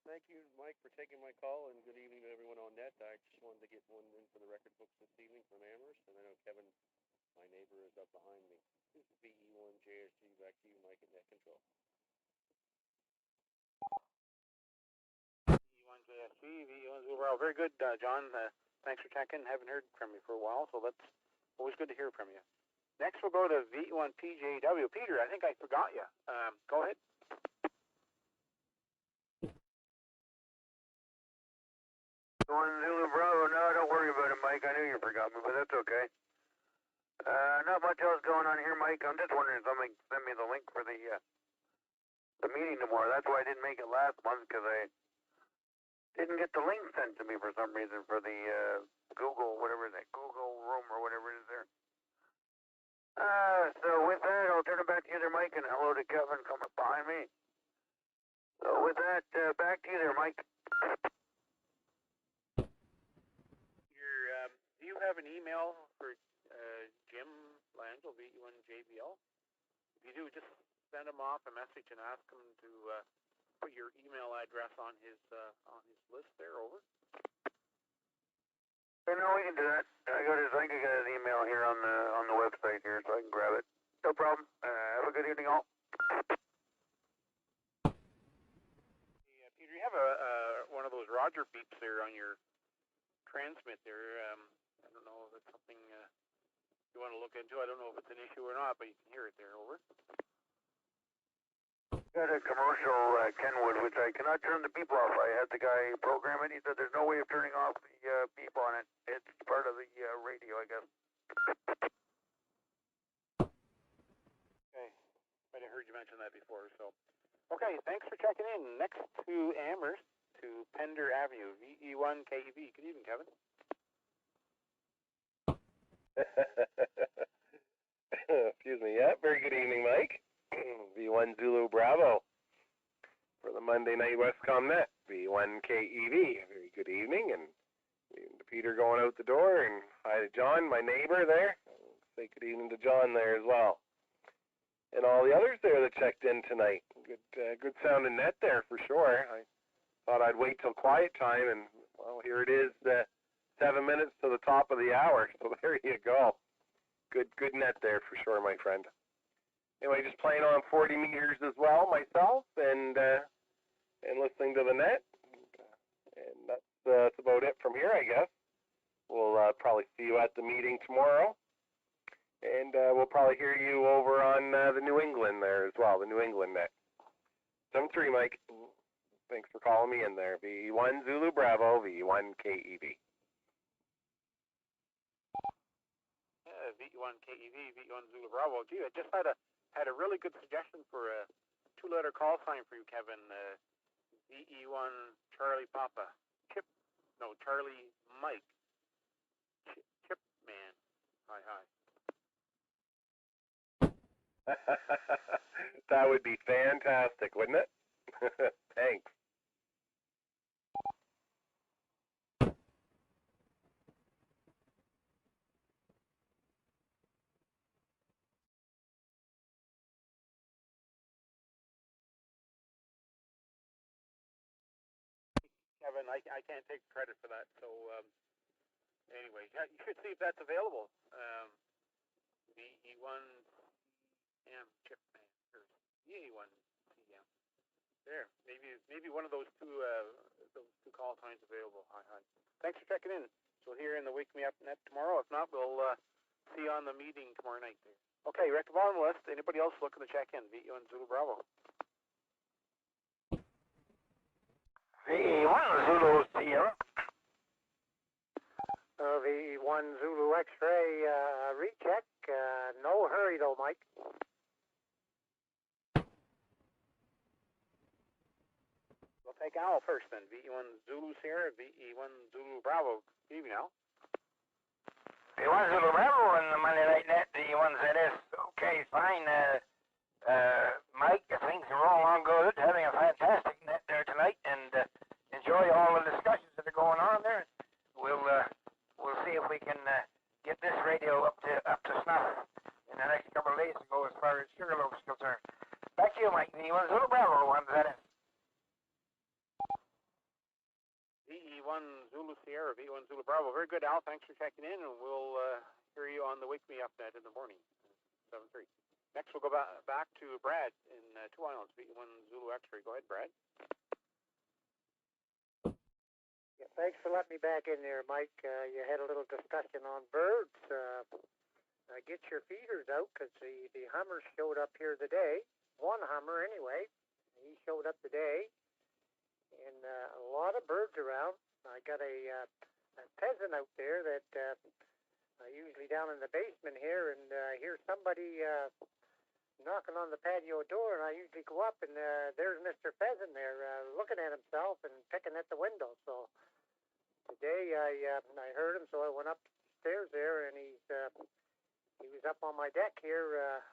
Thank you, Mike, for taking my call, and good evening to everyone on net. I just wanted to get one in for the record books this evening from Amherst, and I know Kevin, my neighbor, is up behind me. This is VE1JSG. Back to you, Mike, at net control. VE1JSG, VE1 Zulu Bravo. Very good, John. Thanks for checking. Haven't heard from you for a while, so that's always good to hear from you. Next, we'll go to VE1PJW. Peter, I think I forgot you. Go ahead. One Zulu Bravo. No, don't worry about it, Mike. I knew you forgot me, but that's okay. Not much else going on here, Mike. I'm just wondering if somebody send me the link for the meeting tomorrow. That's why I didn't make it last month, because I didn't get the link sent to me for some reason for the Google, whatever that Google Room or whatever it is there. So with that, I'll turn it back to you there, Mike, and hello to Kevin coming behind me. So with that, back to you there, Mike. Do you have an email for Jim Langell, VE1JBL? If you do, just send him off a message and ask him to put your email address on his list there. Over. No, we can do that. I think I got his email here on the website here, so I can grab it. No problem. Have a good evening, all. Yeah, Peter, you have one of those Roger beeps there on your transmit there. I don't know if it's something you want to look into. I don't know if it's an issue or not, but you can hear it there. Over. Got a commercial Kenwood, which I cannot turn the beep off. I had the guy program it. He said there's no way of turning off the beep on it. It's part of the radio, I guess. Okay. I heard you mention that before. So, okay. Thanks for checking in. Next to Amherst, to Pender Avenue, VE1KEV. Good evening, Kevin. Excuse me. Yeah, very good evening, Mike. V1 Zulu Bravo for the Monday Night Westcomb Net. V1KEV. Very good evening, and Peter going out the door, and hi to John, my neighbor there. Say good evening to John there as well, and all the others there that checked in tonight. Good sounding net there for sure. I thought I'd wait till quiet time, and well, here it is. 7 minutes to the top of the hour. So there you go. Good net there for sure, my friend. Anyway, just playing on 40 meters as well myself, and listening to the net. And that's about it from here, I guess. We'll probably see you at the meeting tomorrow. And we'll probably hear you over on the New England there as well, the New England net. 7-3, Mike. Thanks for calling me in there. V1 Zulu Bravo, V1 KEV. V1 KEV, V1 Zulu Bravo. Gee, I just had a really good suggestion for a 2-letter call sign for you, Kevin. VE1 Charlie Papa. Charlie Mike. Chip Man. Hi. That would be fantastic, wouldn't it? Thanks. Kevin, I can't take credit for that. So anyway, you should see if that's available. VE1 CM Chip Man. VE1 CM. There, maybe one of those two call signs available. Hi. Thanks for checking in. So we'll hear in the Wake Me Up net tomorrow. If not, we'll see you on the meeting tomorrow night. There. Okay, you're at the bottom of the list. Anybody else looking to check in? VE1 Zulu Bravo. VE1 Zulu Sierra. VE1 Zulu X-ray recheck. No hurry though, Mike. We'll take Owl first then. VE1 Zulu Sierra, VE1 Zulu Bravo. Good evening, Al. VE1 Zulu Bravo and the Monday Night Net, VE1 ZS. Okay, fine. Mike, things are rolling along good. Having a fantastic net there tonight, and enjoy all the discussions that are going on there. We'll see if we can get this radio up to snuff in the next couple of days to go as far as Sugarloaf is concerned. Back to you, Mike. VE1 Zulu Bravo, one ZS. VE1 Zulu Sierra, VE1 Zulu Bravo. Very good, Al. Thanks for checking in, and we'll hear you on the Wake Me Up net in the morning, 7-3. Next, we'll go back to Brad in Two Islands, VE1 Zulu X-ray. Go ahead, Brad. Yeah, thanks for letting me back in there, Mike. You had a little discussion on birds. Get your feeders out, because the hummers showed up here today. One hummer, anyway. He showed up today. And a lot of birds around. I got a pheasant out there that usually down in the basement here, and I hear somebody knocking on the patio door, and I usually go up, and there's Mr. Pheasant there looking at himself and picking at the window. So today I heard him, so I went upstairs there, and he was up on my deck here,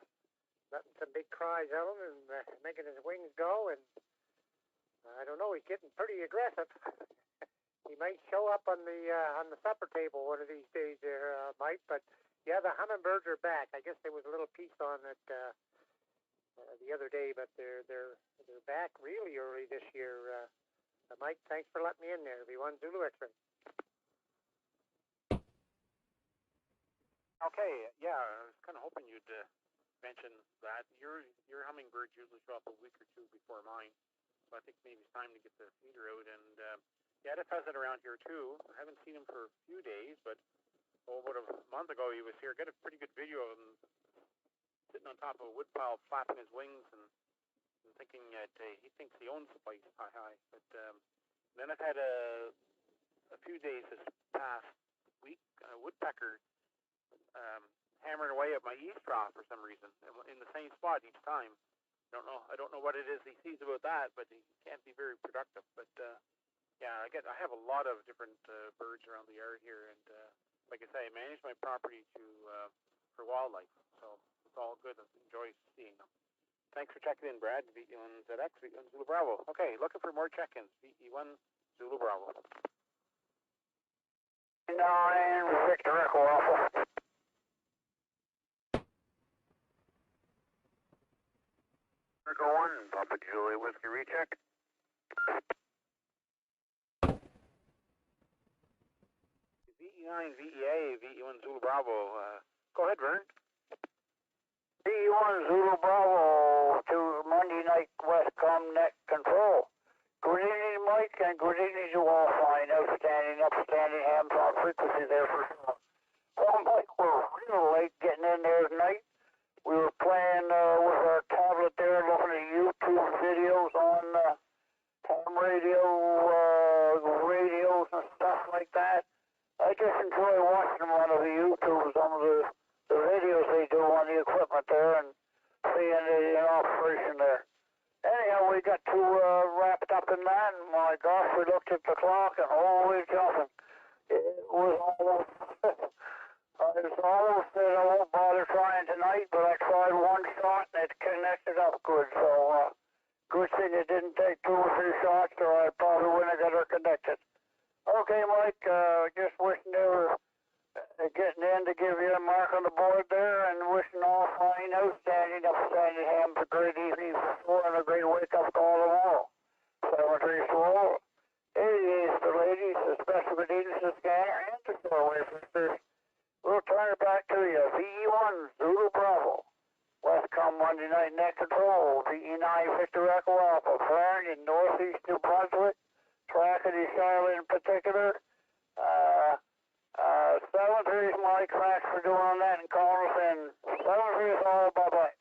letting some big cries out and making his wings go, and I don't know, he's getting pretty aggressive. He might show up on the supper table one of these days there, Mike, but yeah, the hummingbirds are back. I guess there was a little piece on it the other day, but they're back really early this year. Mike, thanks for letting me in there. V1 Zulu X-ray. Okay, yeah, I was kind of hoping you'd mention that. Your hummingbirds usually show up a week or two before mine, so I think maybe it's time to get the feeder out. And yeah, the pheasant around here too. I haven't seen him for a few days, but about a month ago he was here. Got a pretty good video of him sitting on top of a woodpile, flapping his wings and thinking that he thinks he owns the place. Hi. But then I've had a few days this past week, a woodpecker hammering away at my eavesdrop for some reason in the same spot each time. I don't know what it is he sees about that, but he can't be very productive. But yeah, I have a lot of different birds around the yard here, and like I say, I manage my property for wildlife, so it's all good. I enjoy seeing them. Thanks for checking in, Brad. VE1 ZX, VE1 Zulu Bravo. Okay, looking for more check-ins. VE1 Zulu Bravo. 9 Victor Echo Alpha. Echo 1, Papa Julie Whiskey recheck. VE9 VEA, VE1 Zulu Bravo. Go ahead, Vern. VE1 Zulu Bravo to Monday night Westcumb net control. Good evening, Mike, and good evening to all fine, upstanding hams on frequency there for sure. Well, Mike, we're real late getting in there tonight. We were playing with our tablet there, looking at YouTube videos on ham radios and stuff like that. I just enjoy watching them on the YouTube, some of the videos they do on the equipment there and seeing it in operation there. Anyhow, we got too wrapped up in that, and my gosh, we looked at the clock and holy jumping. It was almost, I was almost said I won't bother trying tonight, but I tried one shot and it connected up good, so good thing it didn't take 2 or 3 shots or I probably wouldn't have got her connected. Okay, Mike, just wishing they were getting in to give you a mark on the board there and wishing all fine, upstanding hams a great evening before and a great wake-up call tomorrow. 7-3 swallow. 88 the ladies, the special good evening to the scanner and the doorway sisters. We'll turn it back to you. VE1 Zulu Bravo. Westcumb Monday night net control. VE9 Victor Echo Alpha. Flaring in northeast New Brunswick. Tracking the Charlotte in particular. 7-3 Mike, thanks for doing that and calling us in. 7-3 is all, bye-bye.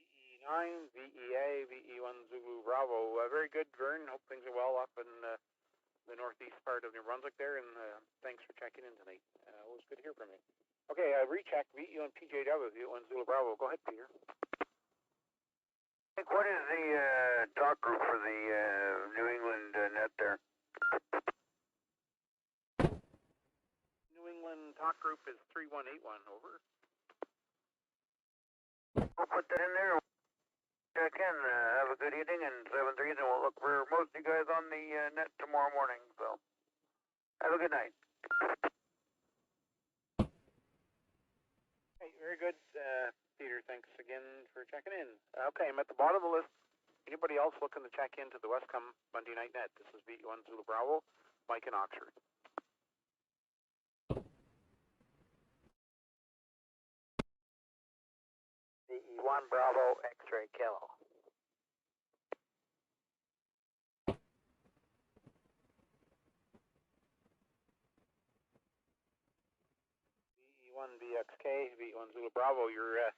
VE9, VEA, VE1 Zulu Bravo. Very good, Vern. Hope things are well up in the northeast part of New Brunswick there, and thanks for checking in tonight. Always good to hear from you. Okay, recheck VE1 PJW, VE1 Zulu Bravo. Go ahead, Peter. What is the talk group for the New England net there? New England talk group is 3181, over. We'll put that in there. Check in. Have a good evening and 7-3, and we'll look for most of you guys on the net tomorrow morning. So, have a good night. Hey, very good, Peter. Thanks again for checking in. Okay, I'm at the bottom of the list. Anybody else looking to check into the Westcumb Monday Night Net? This is VE1 Zulu Bravo, Mike in Oxford. VE1 Bravo X-ray Kilo. VE1 VXK, VE1 Zulu Bravo. You're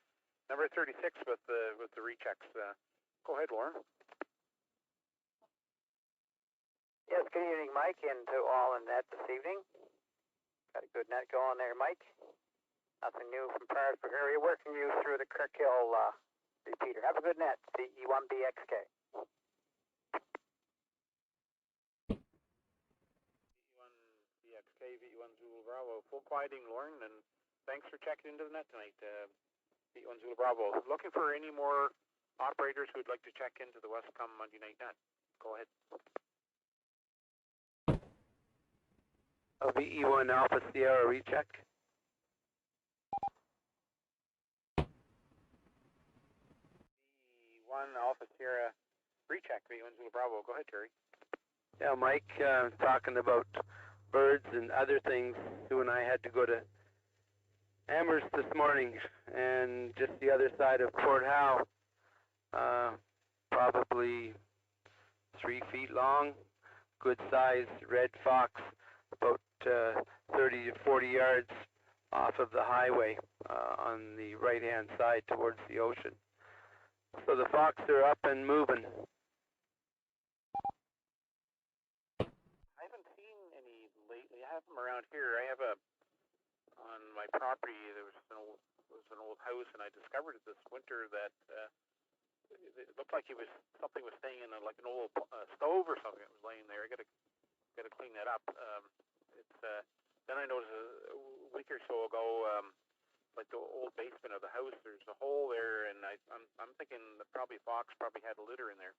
number 36 with the rechecks. Go ahead, Lauren. Yes, good evening, Mike, and to all in net this evening. Got a good net going there, Mike. Nothing new from Parsburg area. Working you through the Kirkhill repeater. Have a good net, VE1BXK. VE1BXK, VE1 Zulu Bravo. Full quieting, Lauren, and thanks for checking into the net tonight. VE1 Zulu Bravo. Looking for any more operators who'd like to check into the Westcumb Monday Night Net. Go ahead. VE1 Alpha Sierra recheck. VE1 Alpha Sierra recheck, VE1 Zulu Bravo. Go ahead, Terry. Yeah, Mike, talking about birds and other things. Sue and I had to go to Amherst this morning, and just the other side of Port Howe, probably 3 feet long, good size red fox, about 30 to 40 yards off of the highway on the right-hand side towards the ocean. So the fox are up and moving. I haven't seen any lately. I have them around here. I have on my property, there was an old house, and I discovered it this winter that it looked like something was staying in like an old stove or something that was laying there. I gotta clean that up. Then I noticed a week or so ago, like the old basement of the house, there's a hole there, and I'm thinking that probably a fox probably had a litter in there.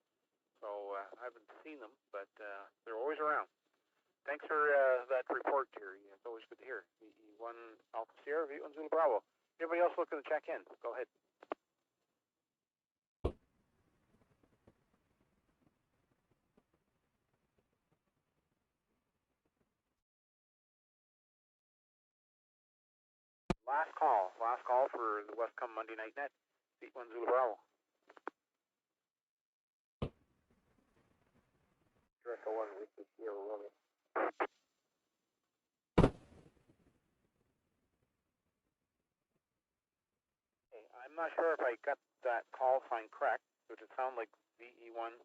So I haven't seen them, but they're always around. Thanks for that report, Terry. It's always good to hear. VE1 Alpha Sierra, VE1 Zulu Bravo. Anybody else looking to check in? Go ahead. Last call for the Westcumb Monday Night Net. Beat 1 Zulu Bravo. Echo 1 Whiskey Sierra Romeo. Okay, I'm not sure if I got that call sign correct, but it sounded like VE1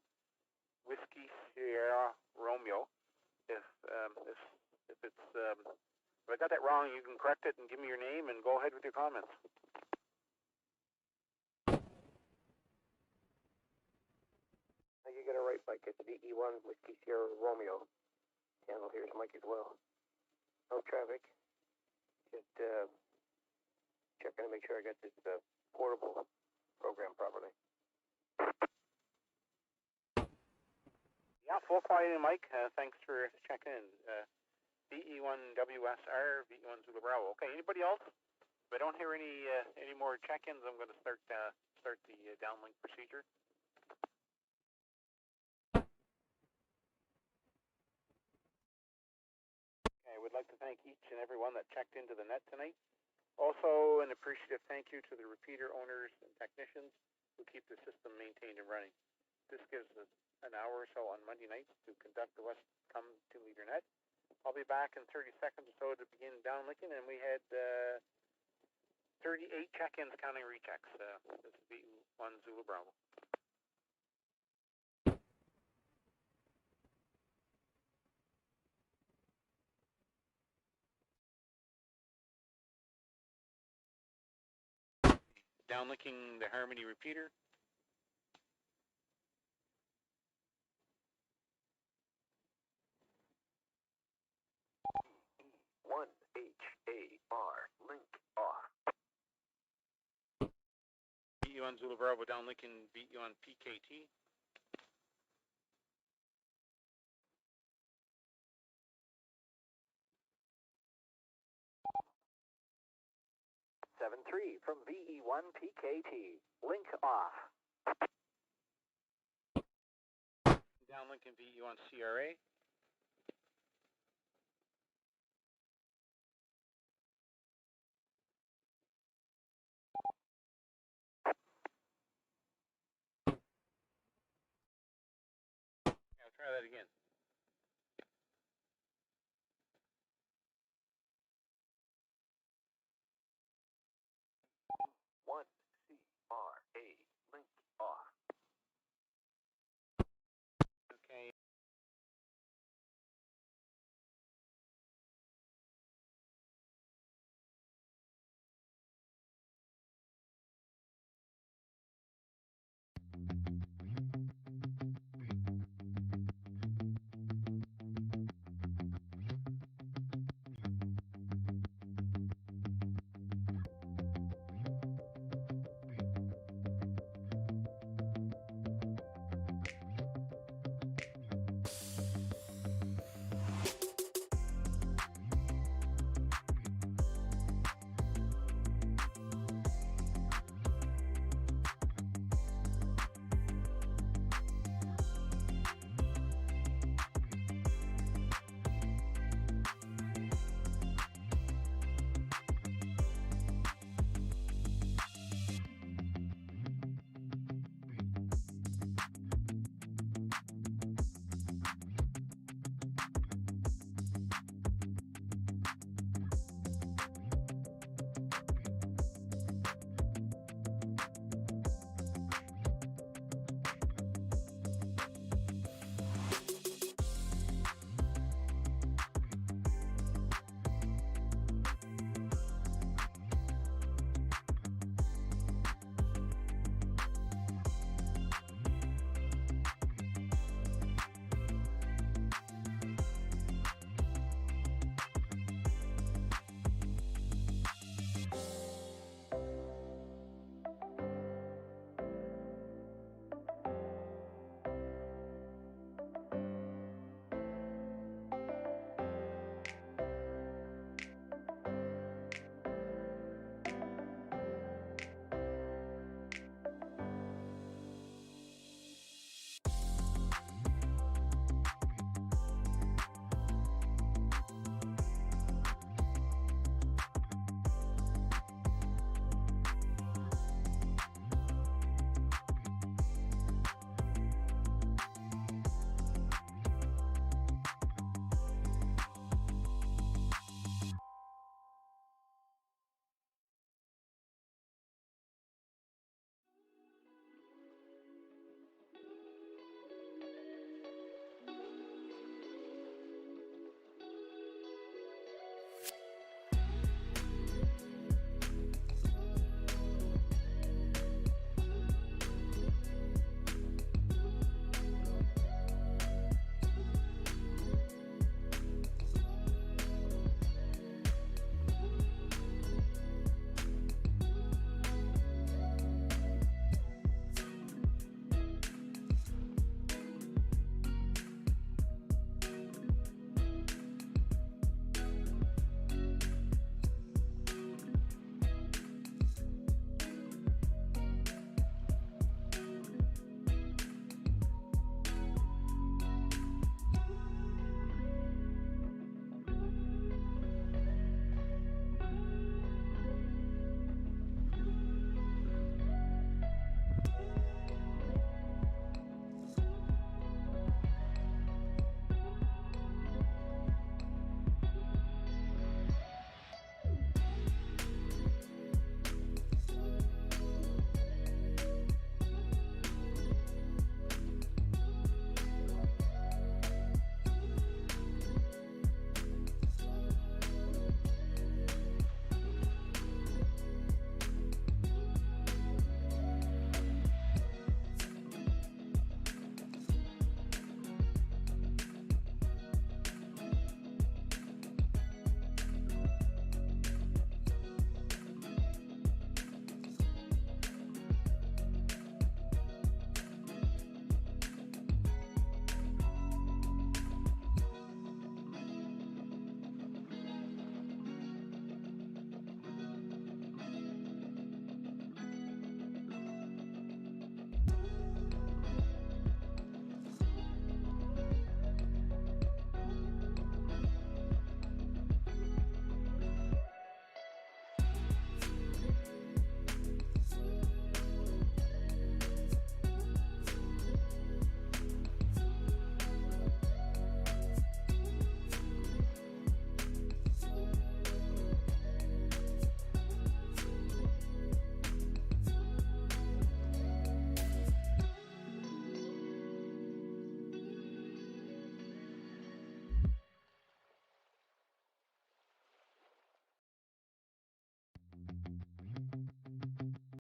Whiskey Sierra Romeo. If I got that wrong, you can correct it and give me your name and go ahead with your comments. You got it right, Mike. It's VE1 Whiskey Sierra Romeo. Channel here's Mike as well. No traffic. Just checking to make sure I got this portable program properly. Yeah, full quiet in, Mike. Thanks for checking in. VE1 WSR, VE1 Zulu Bravo. Okay, anybody else? If I don't hear any more check-ins, I'm going to start the downlink procedure. Okay, I would like to thank each and every one that checked into the net tonight. Also, an appreciative thank you to the repeater owners and technicians who keep the system maintained and running. This gives us an hour or so on Monday nights to conduct the Westcumb 2-meter net. I'll be back in 30 seconds or so to begin downlinking, and we had 38 check-ins counting rechecks. This is V1 Zulu Bravo. Downlinking the Harmony repeater. VE1HAR link off. VE1 Zulu Bravo downlinking VE1 PKT. From VE1 PKT. Link off. Downlinking VE1 CRA. Okay, I'll try that again. VE1CRA